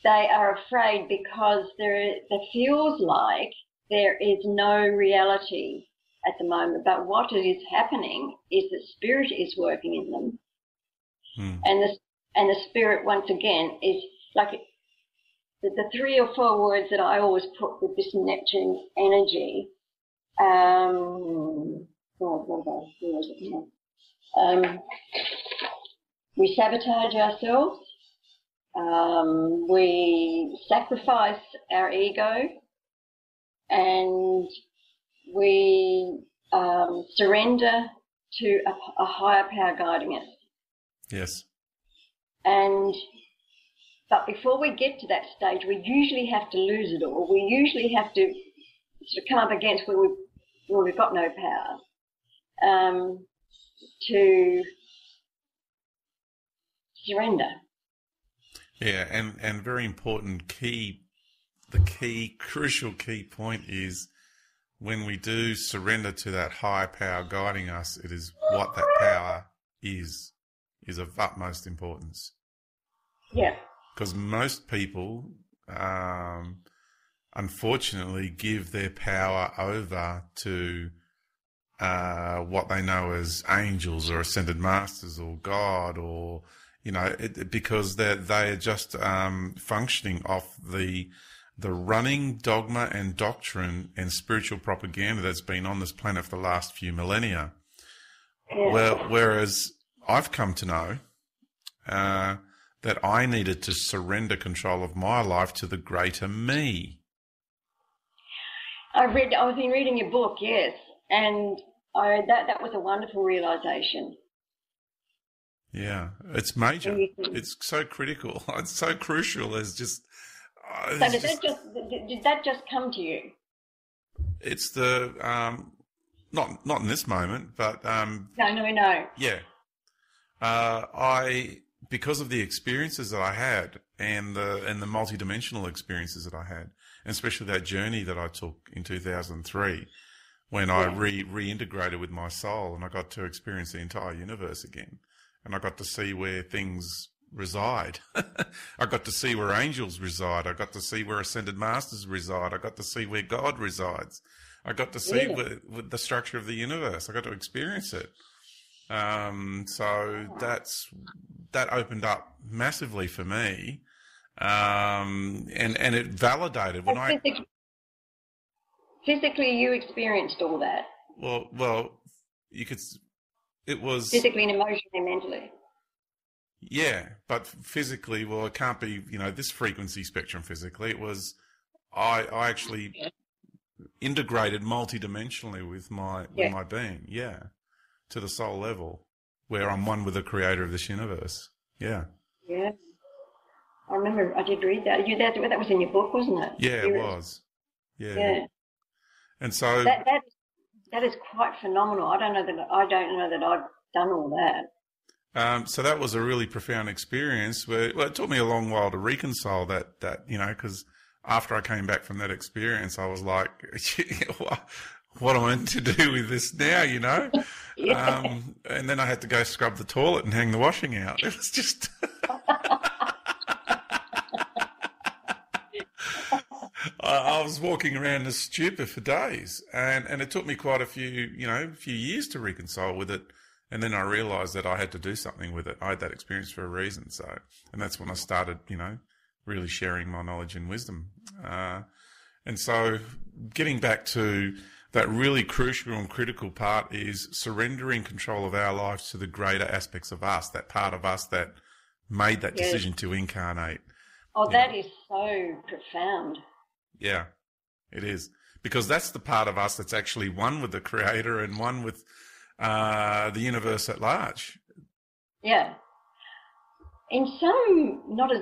They are afraid because it feels like there is no reality at the moment. But what is happening is that spirit is working in them. And the spirit, once again, is like the 3 or 4 words that I always put with this Neptune energy. We sabotage ourselves. We sacrifice our ego, and we surrender to a higher power guiding us. Yes. But before we get to that stage, we usually have to lose it all. We usually have to sort of come up against where we've got no power to surrender. Yeah, and very important crucial key point is when we do surrender to that higher power guiding us, it is what that power is of utmost importance. Yeah. Because most people, unfortunately, give their power over to what they know as angels or ascended masters or God, or because they are just functioning off the running dogma and doctrine and spiritual propaganda that's been on this planet for the last few millennia. Yeah. Well, whereas I've come to know that I needed to surrender control of my life to the greater me. I've been reading your book, yes, and that was a wonderful realization. Yeah, it's major. It's so critical. It's so crucial. It's just. So did that just come to you? It's the not in this moment, but No. Yeah, because of the experiences that I had and the multidimensional experiences that I had, and especially that journey that I took in 2003, when I reintegrated with my soul and I got to experience the entire universe again, and I got to see where things reside. I got to see where angels reside. I got to see where ascended masters reside. I got to see where God resides. I got to see with the structure of the universe. I got to experience it. So that opened up massively for me, and it validated when physically you experienced all that. Well, you could. It was physically and emotionally, mentally. Yeah, but physically, well, it can't be, this frequency spectrum physically. It was, I actually integrated multidimensionally with my being, to the soul level, where I'm one with the creator of this universe. Yeah. Yeah. I remember I did read that. That was in your book, wasn't it? Yeah, it was. Yeah. Yeah. And so that is quite phenomenal. I don't know that I've done all that. So that was a really profound experience where, it took me a long while to reconcile that, because after I came back from that experience, I was like, what am I meant to do with this now, Yeah. And then I had to go scrub the toilet and hang the washing out. It was just, I was walking around as stupid for days, and it took me quite a few years to reconcile with it. And then I realized that I had to do something with it. I had that experience for a reason. And that's when I started, really sharing my knowledge and wisdom. And so getting back to that really crucial and critical part is surrendering control of our lives to the greater aspects of us, that part of us that made that decision to incarnate. Oh, that is so profound. Yeah, it is. Because that's the part of us that's actually one with the creator and one with the universe at large. Yeah. In some, not as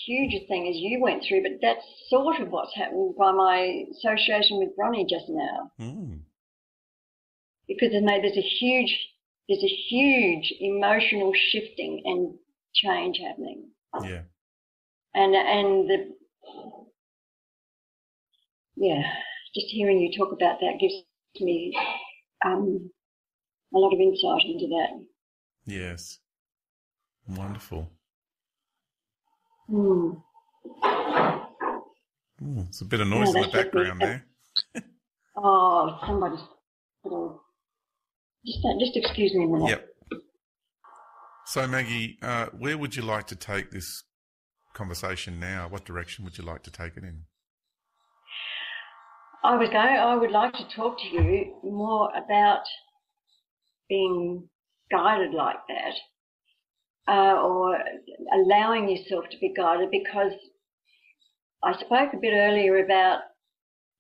huge a thing as you went through, but that's sort of what's happened by my association with Bronnie just now. Mm. Because there's a huge emotional shifting and change happening. Yeah. Just hearing you talk about that gives me a lot of insight into that. Yes. Wonderful. It's a bit of noise in the background there. Oh, somebody's... Just excuse me a minute. Yep. So, Maggie, where would you like to take this conversation now? What direction would you like to take it in? I would like to talk to you more about being guided like that, or allowing yourself to be guided, because I spoke a bit earlier about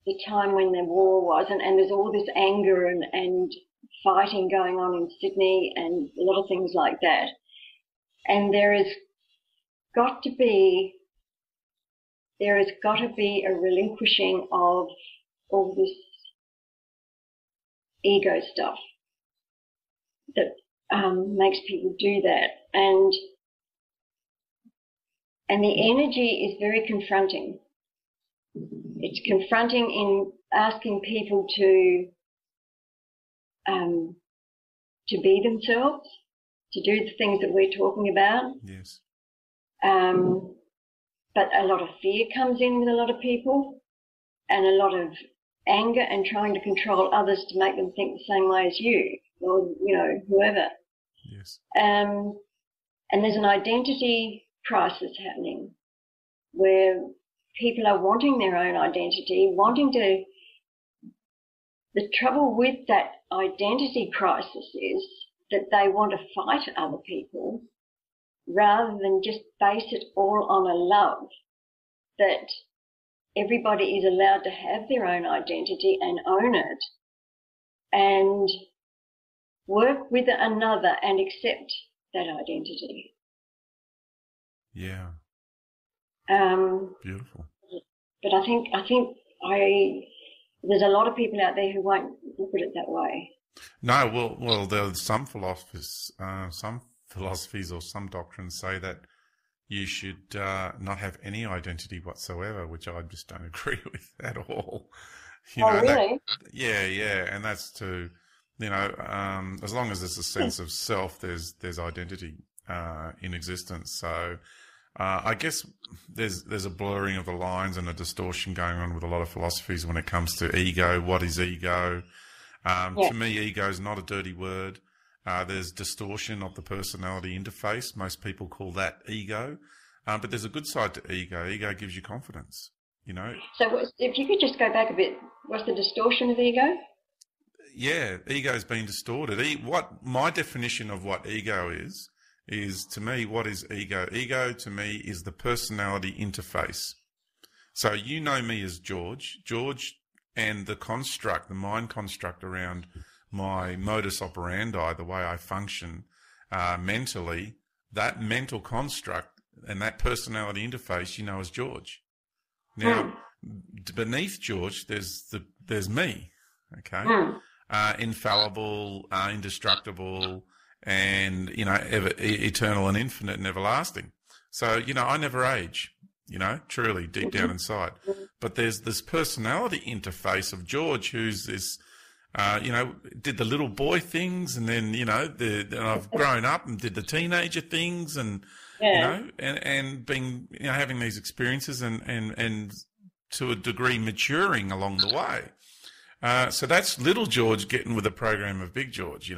the time when the war was, and there's all this anger and fighting going on in Sydney and a lot of things like that. And there has got to be a relinquishing of all this ego stuff that makes people do that. And the energy is very confronting. It's confronting in asking people to be themselves, to do the things that we're talking about. Yes. But a lot of fear comes in with a lot of people, and a lot of anger and trying to control others to make them think the same way as you, or, you know, whoever. Yes. And there's an identity crisis happening where people are wanting their own identity, the trouble with that identity crisis is that they want to fight other people rather than just base it all on a love that everybody is allowed to have their own identity and own it and work with another and accept that identity. Yeah. Beautiful. But I think there's a lot of people out there who won't look at it that way. No, well, there's some philosophies or some doctrines say that you should not have any identity whatsoever, which I just don't agree with at all. Really? Yeah, and that's to, as long as there's a sense of self, there's identity in existence. So I guess there's a blurring of the lines and a distortion going on with a lot of philosophies when it comes to ego. What is ego? To me, ego is not a dirty word. There's distortion of the personality interface. Most people call that ego. But there's a good side to ego. Ego gives you confidence, So if you could just go back a bit, what's the distortion of ego? Yeah, ego's been distorted. What my definition of what ego is to me, what is ego? Ego to me is the personality interface. So you know me as George, and the mind construct around my modus operandi, the way I function mentally, that mental construct and that personality interface, as George. Now, beneath George, there's me, okay? Infallible, indestructible, and, eternal and infinite and everlasting. So, I never age, truly deep down inside. But there's this personality interface of George who's this, did the little boy things, and then, I've grown up and did the teenager things, and, and been, having these experiences and to a degree maturing along the way. So that's little George getting with a program of big George,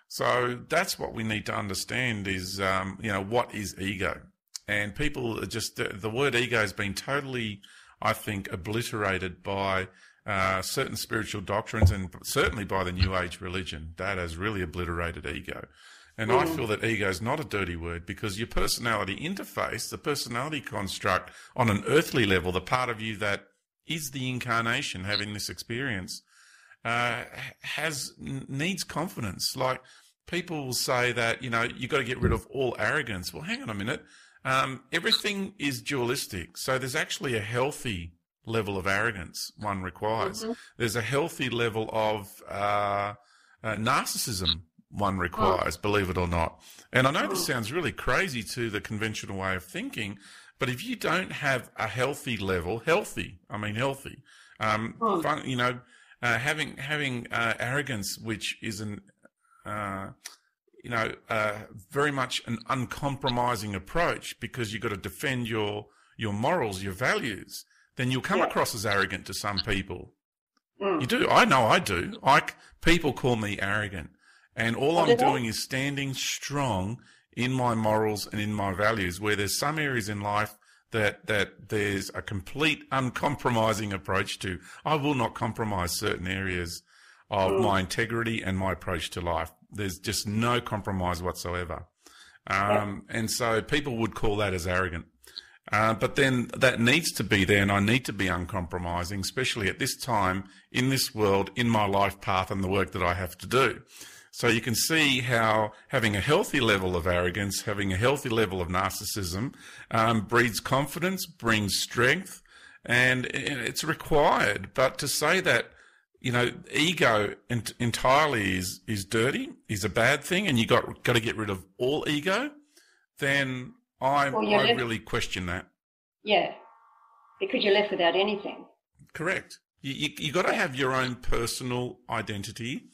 So that's what we need to understand is, what is ego? And people are just, the word ego has been totally, I think, obliterated by certain spiritual doctrines and certainly by the New Age religion. That has really obliterated ego. And I feel that ego is not a dirty word because your personality interface, the personality construct on an earthly level, the part of you that is the incarnation having this experience, needs confidence. Like people will say that, you've got to get rid of all arrogance. Well, hang on a minute. Everything is dualistic. So there's actually a healthy level of arrogance one requires. There's a healthy level of narcissism one requires, believe it or not. And I know this sounds really crazy to the conventional way of thinking, but if you don't have a healthy level, healthy, having arrogance, which is very much an uncompromising approach because you've got to defend your morals, your values, then you'll come across as arrogant to some people. You do. I know I do. People call me arrogant. And all I'm doing is standing strong in my morals and in my values, where there's some areas in life that there's a complete uncompromising approach to. I will not compromise certain areas of my integrity and my approach to life. There's just no compromise whatsoever. And so people would call that as arrogant. But then that needs to be there, and I need to be uncompromising, especially at this time in this world, in my life path and the work that I have to do. So you can see how having a healthy level of arrogance, having a healthy level of narcissism, breeds confidence, brings strength, and it's required. But to say that, ego entirely is dirty, is a bad thing, and you got to get rid of all ego, then I really question that. Yeah, because you're left without anything. Correct. You got to have your own personal identity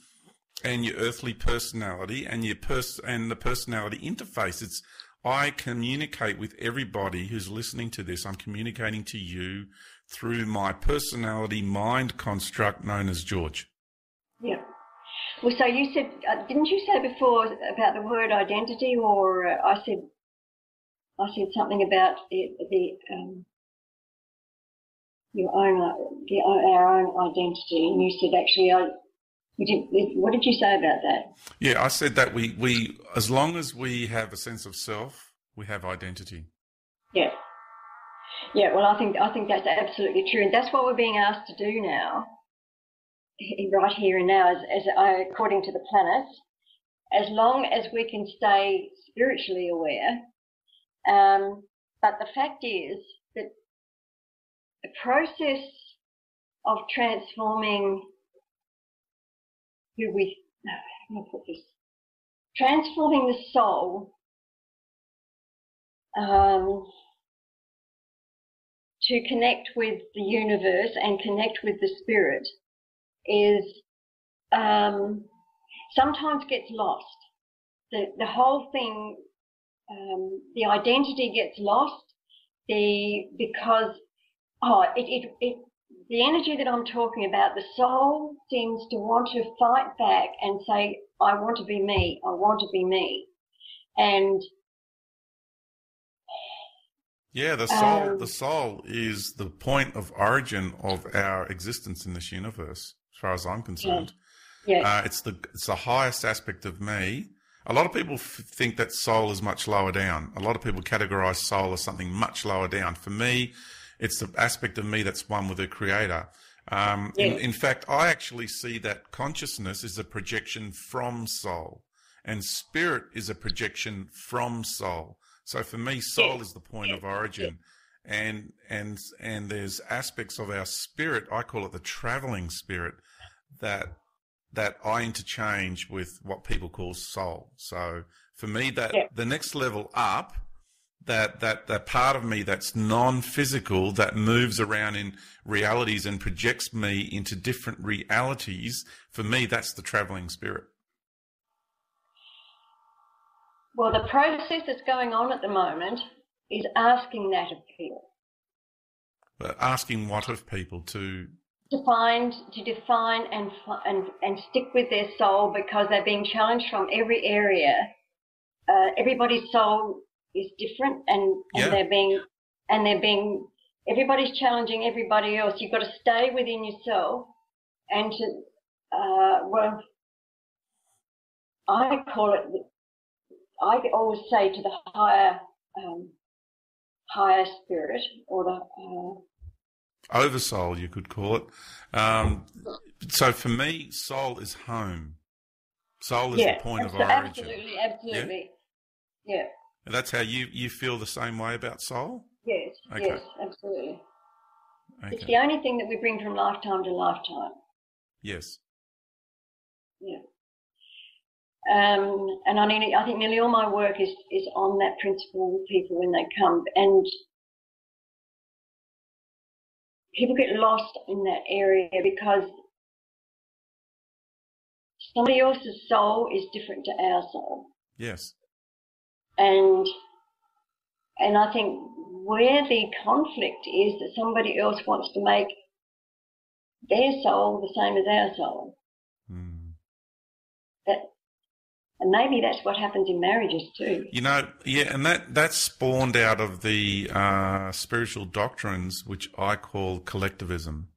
and your earthly personality and and the personality interface. I communicate with everybody who's listening to this. I'm communicating to you through my personality mind construct known as George. Yeah. Well, so you said, didn't you say before about the word identity, or I said something about our own identity, and you said actually what did you say about that? Yeah, I said that we as long as we have a sense of self, we have identity. Yeah. Yeah, well, I think that's absolutely true, and that's what we're being asked to do now, right here and now, according to the planets. As long as we can stay spiritually aware, but the fact is that the process of transforming transforming the soul to connect with the universe and connect with the spirit is sometimes gets lost. The whole thing, the identity gets lost because the energy that I'm talking about, the soul seems to want to fight back and say, I want to be me, I want to be me. And yeah, the soul is the point of origin of our existence in this universe, as far as I'm concerned. Yeah. It's the highest aspect of me. A lot of people think that soul is much lower down. A lot of people categorize soul as something much lower down. For me, it's the aspect of me that's one with the Creator. In fact, I actually see that consciousness is a projection from soul, and spirit is a projection from soul. So for me, soul is the point of origin, and there's aspects of our spirit. I call it the traveling spirit that I interchange with what people call soul. So for me, the next level up, that part of me that's non-physical, that moves around in realities and projects me into different realities, for me, that's the traveling spirit. Well, the process that's going on at the moment is asking that of people. Asking what of people? To define and stick with their soul, because they're being challenged from every area. Everybody's soul is different, and everybody's challenging everybody else. You've got to stay within yourself, and I always say to the higher spirit, or the oversoul, you could call it. So for me, soul is home. Soul is the point of origin. Absolutely. Yeah. And that's how you feel the same way about soul? Yes, okay. Yes, absolutely. Okay. It's the only thing that we bring from lifetime to lifetime. Yes. Yeah. And I think nearly all my work is on that principle with people when they come, and people get lost in that area because somebody else's soul is different to our soul. Yes. And I think where the conflict is that somebody else wants to make their soul the same as our soul. Mm. And maybe that's what happens in marriages too. And that's spawned out of the spiritual doctrines, which I call collectivism.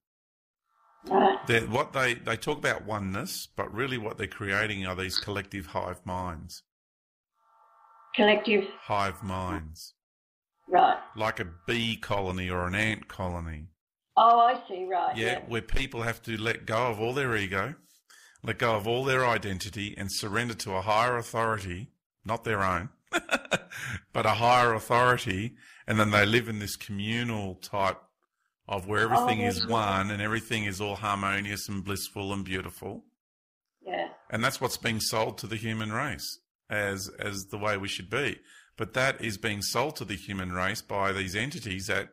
Right. They talk about oneness, but really what they're creating are these collective hive minds. Collective hive minds. Right. like a bee colony or an ant colony. Oh, I see. Right. Yeah, where people have to let go of all their ego, let go of all their identity and surrender to a higher authority, not their own, but a higher authority. And then they live in this communal type of where everything is one and everything is all harmonious and blissful and beautiful. Yeah. And that's what's being sold to the human race as the way we should be. But that is being sold to the human race by these entities that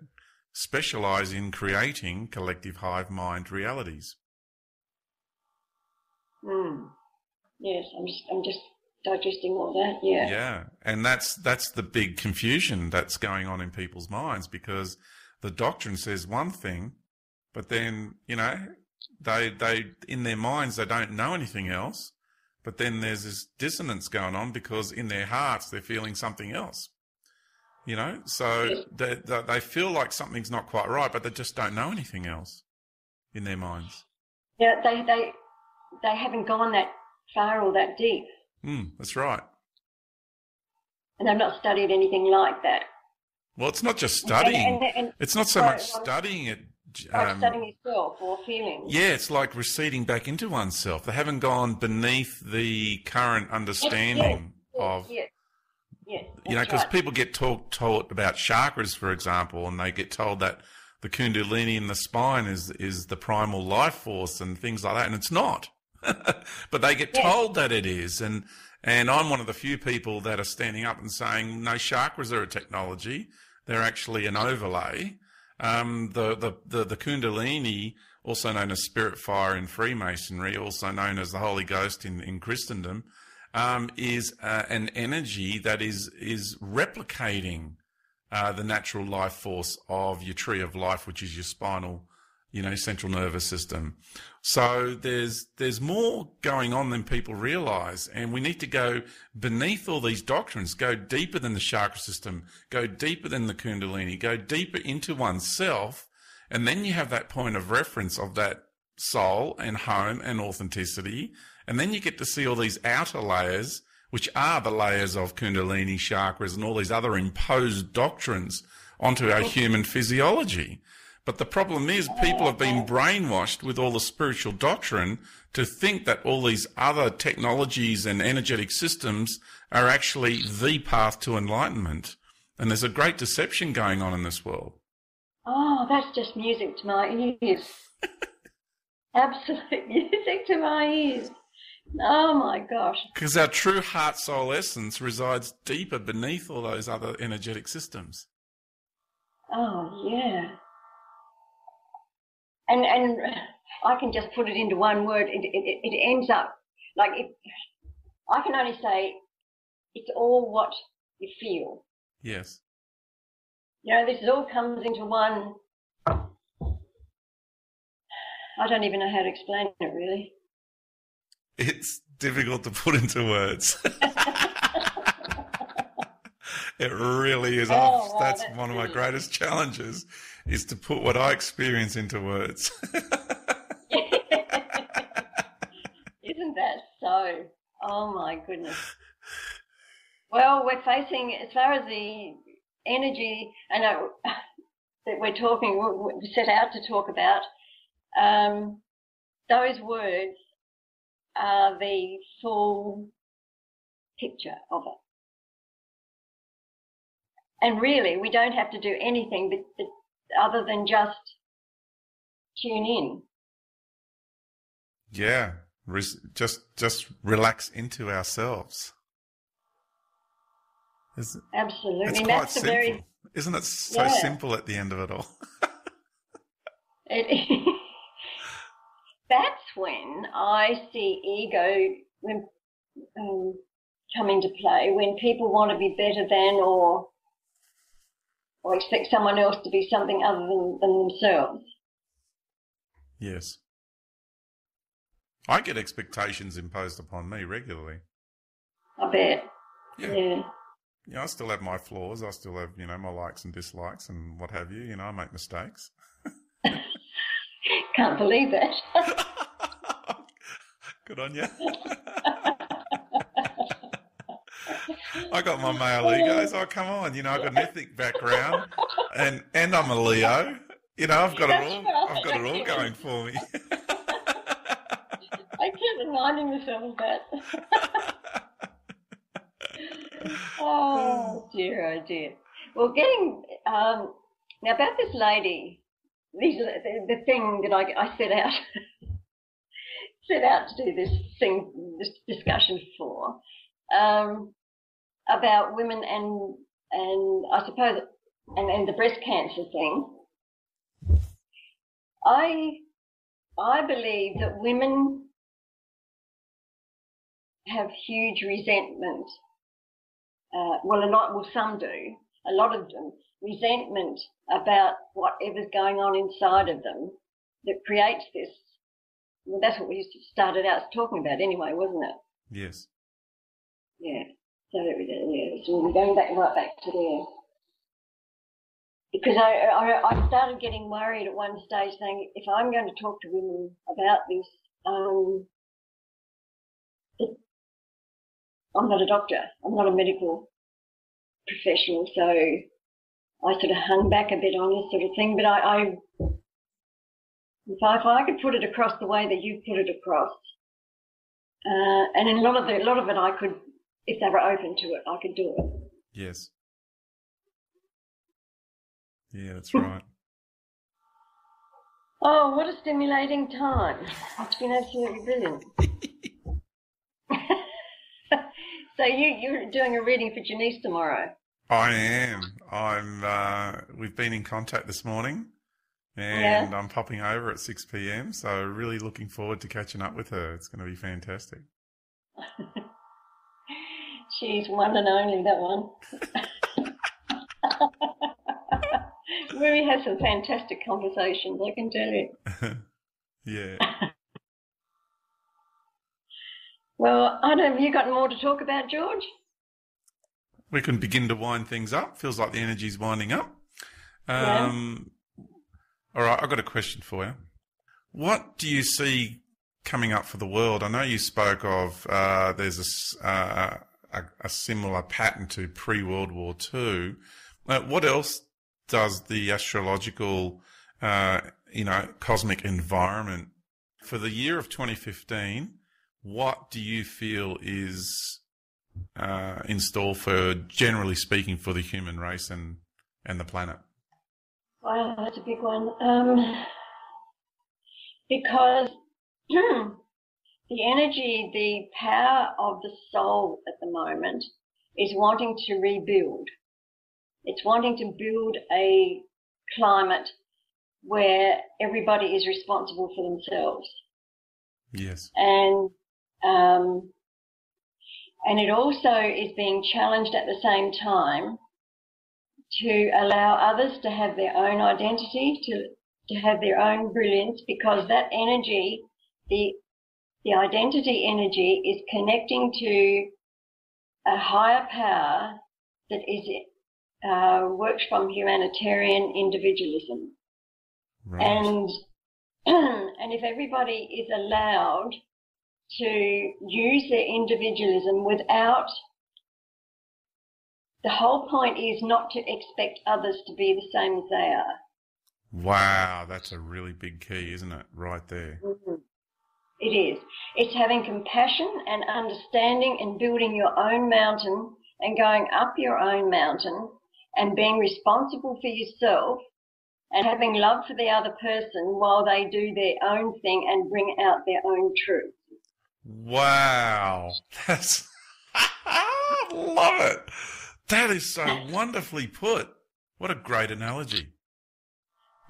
specialize in creating collective hive mind realities. Yes, I'm just digesting all that. Yeah. Yeah, and that's the big confusion that's going on in people's minds, because the doctrine says one thing, but then, you know, they in their minds they don't know anything else. But then there's this dissonance going on because in their hearts they're feeling something else. You know, so they feel like something's not quite right, but they just don't know anything else in their minds. Yeah, they haven't gone that far or that deep. That's right. And they've not studied anything like that. Well, it's not just studying. It's not so much studying it. Like studying yourself or feelings. Yeah, it's like receding back into oneself. They haven't gone beneath the current understanding of... Yes, you know, because people get taught about chakras, for example, and they get told that the kundalini in the spine is the primal life force and things like that, and it's not. But they get told that it is, and I'm one of the few people that are standing up and saying, no, chakras are a technology. They're actually an overlay. The kundalini, also known as spirit fire in Freemasonry, also known as the Holy Ghost in Christendom, is an energy that is replicating the natural life force of your tree of life, which is your spinal, you know, central nervous system. So there's more going on than people realize, and we need to go beneath all these doctrines, go deeper than the chakra system, go deeper than the kundalini, go deeper into oneself, and then you have that point of reference of that soul and home and authenticity. And then you get to see all these outer layers, which are the layers of kundalini, chakras, and all these other imposed doctrines onto our human physiology. But the problem is people have been brainwashed with all the spiritual doctrine to think that all these other technologies and energetic systems are actually the path to enlightenment. And there's a great deception going on in this world. Oh, that's just music to my ears. Absolute music to my ears. Oh my gosh. Because our true heart soul essence resides deeper beneath all those other energetic systems. Oh yeah. And I can just put it into one word. It ends up like I can only say it's all what you feel. Yes. You know, this all comes into one. I don't even know how to explain it, really. It's difficult to put into words. It really is. Oh, wow, that's one of my greatest challenges, is to put what I experience into words. Isn't that so? Oh, my goodness. Well, we're facing, as far as the energy, I know that we set out to talk about, those words are the full picture of it. And really, we don't have to do anything but other than just tune in. Yeah, just relax into ourselves. Absolutely. It's quite simple. Isn't it so simple at the end of it all? That's when I see ego come into play, when people want to be better than or expect someone else to be something other than themselves. Yes. I get expectations imposed upon me regularly. I bet. Yeah. I still have my flaws. I still have, my likes and dislikes and what have you. I make mistakes. Can't believe that. Good on you. I got my male egos. Oh, come on. You know, I've got an ethnic background and I'm a Leo. You know, I've got it That's all. right. I've got it all going for me. I keep reminding myself of that. Oh dear, oh dear. Well, getting now about this lady, these are the thing that I set out to do this discussion for, about women and I suppose and the breast cancer thing. I believe that women have huge resentment. Some do. A lot of them resentment about whatever's going on inside of them that creates this. Well, that's what we started out talking about anyway, wasn't it? Yes. Yeah. So we're going right back to there. Because I started getting worried at one stage, saying if I'm going to talk to women about this, I'm not a doctor. I'm not a medical professional, so I sort of hung back a bit on this sort of thing. But if I could put it across the way that you put it across, and in a lot of it, I could, if they were open to it, I could do it. Yes. Yeah, that's right. Oh, what a stimulating time! It's been absolutely brilliant. So you're doing a reading for Janice tomorrow? I am. We've been in contact this morning, and I'm popping over at 6 p.m. So really looking forward to catching up with her. It's going to be fantastic. She's one and only, that one. We have some fantastic conversations, I can tell you. Yeah. Well, I don't know, have you got more to talk about, George? We can begin to wind things up. Feels like the energy's winding up. All right, I've got a question for you. What do you see coming up for the world? I know you spoke of there's a similar pattern to pre-World War II. What else does the astrological, cosmic environment for the year of 2015? What do you feel is in store for, generally speaking, for the human race and the planet? Wow, that's a big one. Because the energy, the power of the soul at the moment is wanting to rebuild. It's wanting to build a climate where everybody is responsible for themselves. Yes. And it also is being challenged at the same time to allow others to have their own identity, to have their own brilliance, because that energy, the identity energy, is connecting to a higher power that is works from humanitarian individualism. Right. And if everybody is allowed to use their individualism without, the whole point is not to expect others to be the same as they are. Wow, that's a really big key, isn't it? Right there. Mm-hmm. It is. It's having compassion and understanding and building your own mountain and going up your own mountain and being responsible for yourself and having love for the other person while they do their own thing and bring out their own truth. Wow. That's, I love it. That is so wonderfully put. What a great analogy.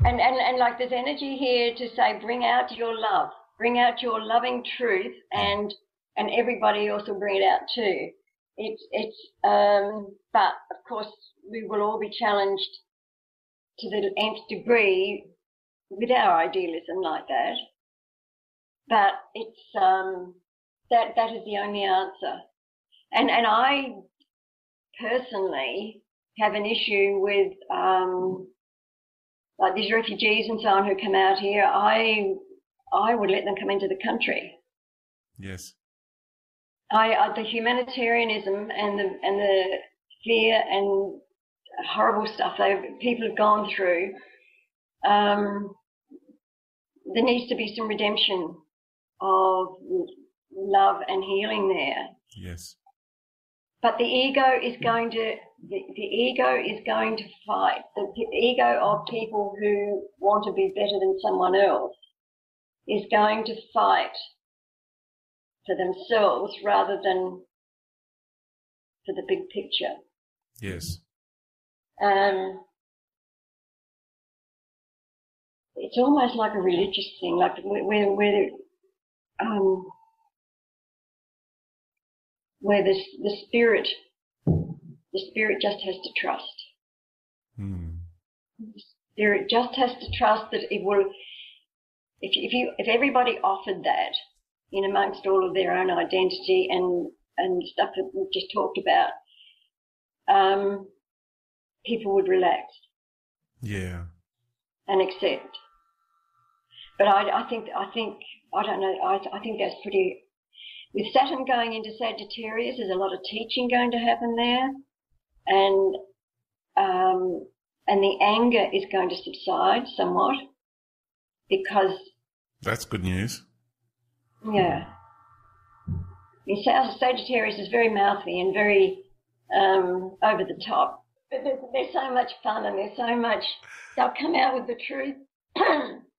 And like there's energy here to say, bring out your love, bring out your loving truth, and everybody else will bring it out too. But of course we will all be challenged to the nth degree with our idealism like that. But it's that is the only answer. And I personally have an issue with like these refugees and so on who come out here. I would let them come into the country. Yes. the humanitarianism and the fear and horrible stuff people have gone through. There needs to be some redemption of love and healing there. Yes. But the ego is going to fight. The ego of people who want to be better than someone else is going to fight for themselves rather than for the big picture. Yes. It's almost like a religious thing, like where the spirit just has to trust. The spirit just has to trust that it will. If everybody offered that in amongst all of their own identity and stuff that we've just talked about, people would relax. Yeah. And accept. But I think I don't know. I think that's pretty. With Saturn going into Sagittarius, there's a lot of teaching going to happen there, and the anger is going to subside somewhat because. That's good news. Yeah. Sagittarius is very mouthy and very over the top. But there's so much fun and there's so much. They'll come out with the truth.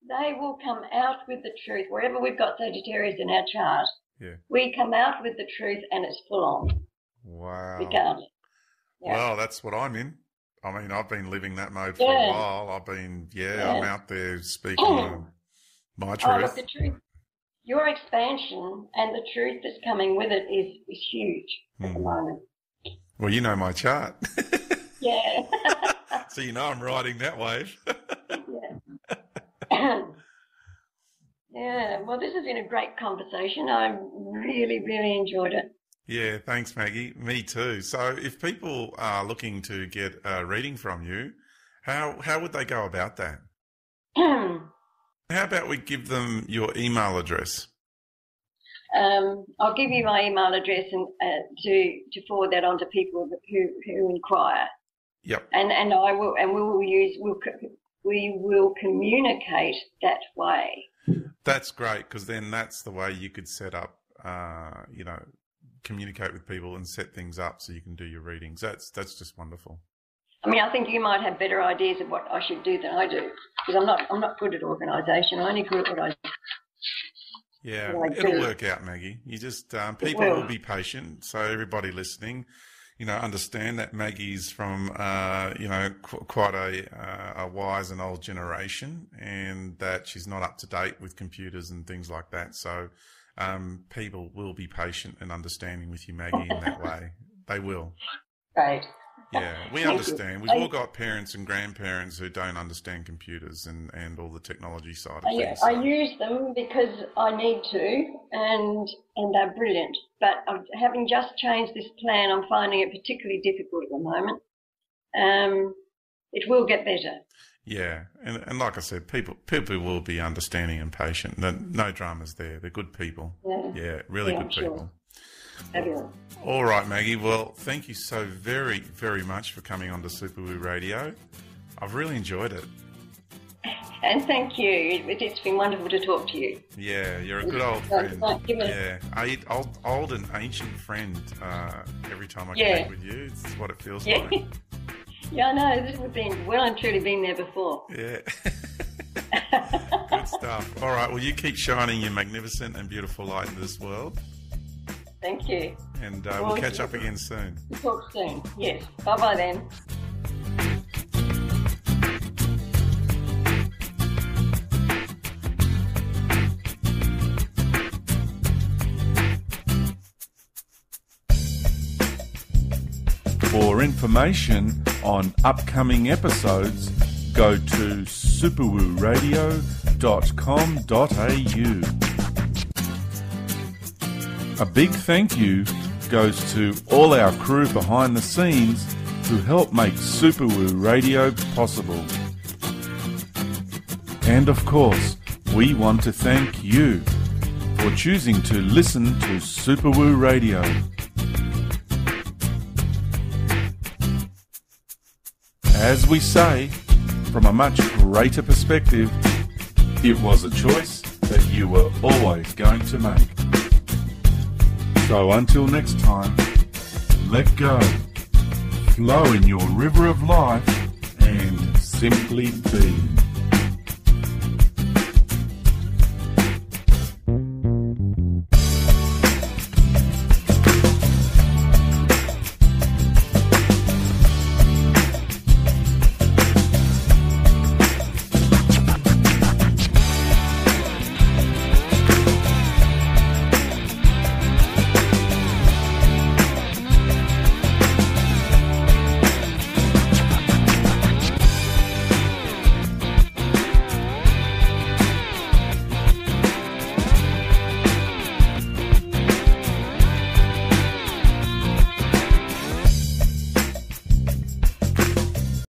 They will come out with the truth. Wherever we've got Sagittarius in our chart, we come out with the truth and it's full on. Wow. Regardless. Yeah. Well, that's what I'm in. I mean, I've been living that mode for a while. I've been, I'm out there speaking my truth. Oh, look, the truth. Your expansion and the truth that's coming with it is huge at the moment. Well, you know my chart. Yeah. So you know I'm riding that wave. Yeah. Well, this has been a great conversation. I really, really enjoyed it. Yeah, thanks, Maggie. Me too. So if people are looking to get a reading from you, how would they go about that? How about we give them your email address? I'll give you my email address and to forward that on to people who inquire. Yep. And I will, and we will communicate that way. That's great, because then that's the way you could set up, communicate with people and set things up so you can do your readings. That's just wonderful. I mean, I think you might have better ideas of what I should do than I do, because I'm not good at organisation. I'm only good at what I do. Yeah, it'll work out, Maggie. You just people will be patient. So everybody listening, understand that Maggie's from quite a wise and old generation, and that she's not up to date with computers and things like that. So people will be patient and understanding with you, Maggie, in that way. They will. Right. Yeah, we understand. We've all got parents and grandparents who don't understand computers and all the technology side of things. I use them because I need to, and they're brilliant. But having just changed this plan, I'm finding it particularly difficult at the moment. It will get better. Yeah, and like I said, people will be understanding and patient. No dramas there. They're good people. Yeah, really good people. Fabulous. All right, Maggie. Well, thank you so very, very much for coming on to Super Woo Radio. I've really enjoyed it. And thank you. It's been wonderful to talk to you. Yeah, you're a good old friend. Old and ancient friend. Every time I connect with you, it's what it feels like. Yeah, I know. This has been well and truly been there before. Yeah. Good stuff. All right. Well, you keep shining your magnificent and beautiful light in this world. Thank you. And we'll catch up again soon. We'll talk soon. Yes. Bye-bye then. For information on upcoming episodes, go to superwooradio.com.au. A big thank you goes to all our crew behind the scenes who help make Super Woo Radio possible. And of course, we want to thank you for choosing to listen to Superwoo Radio. As we say, from a much greater perspective, it was a choice that you were always going to make. So until next time, let go, flow in your river of life, and simply be.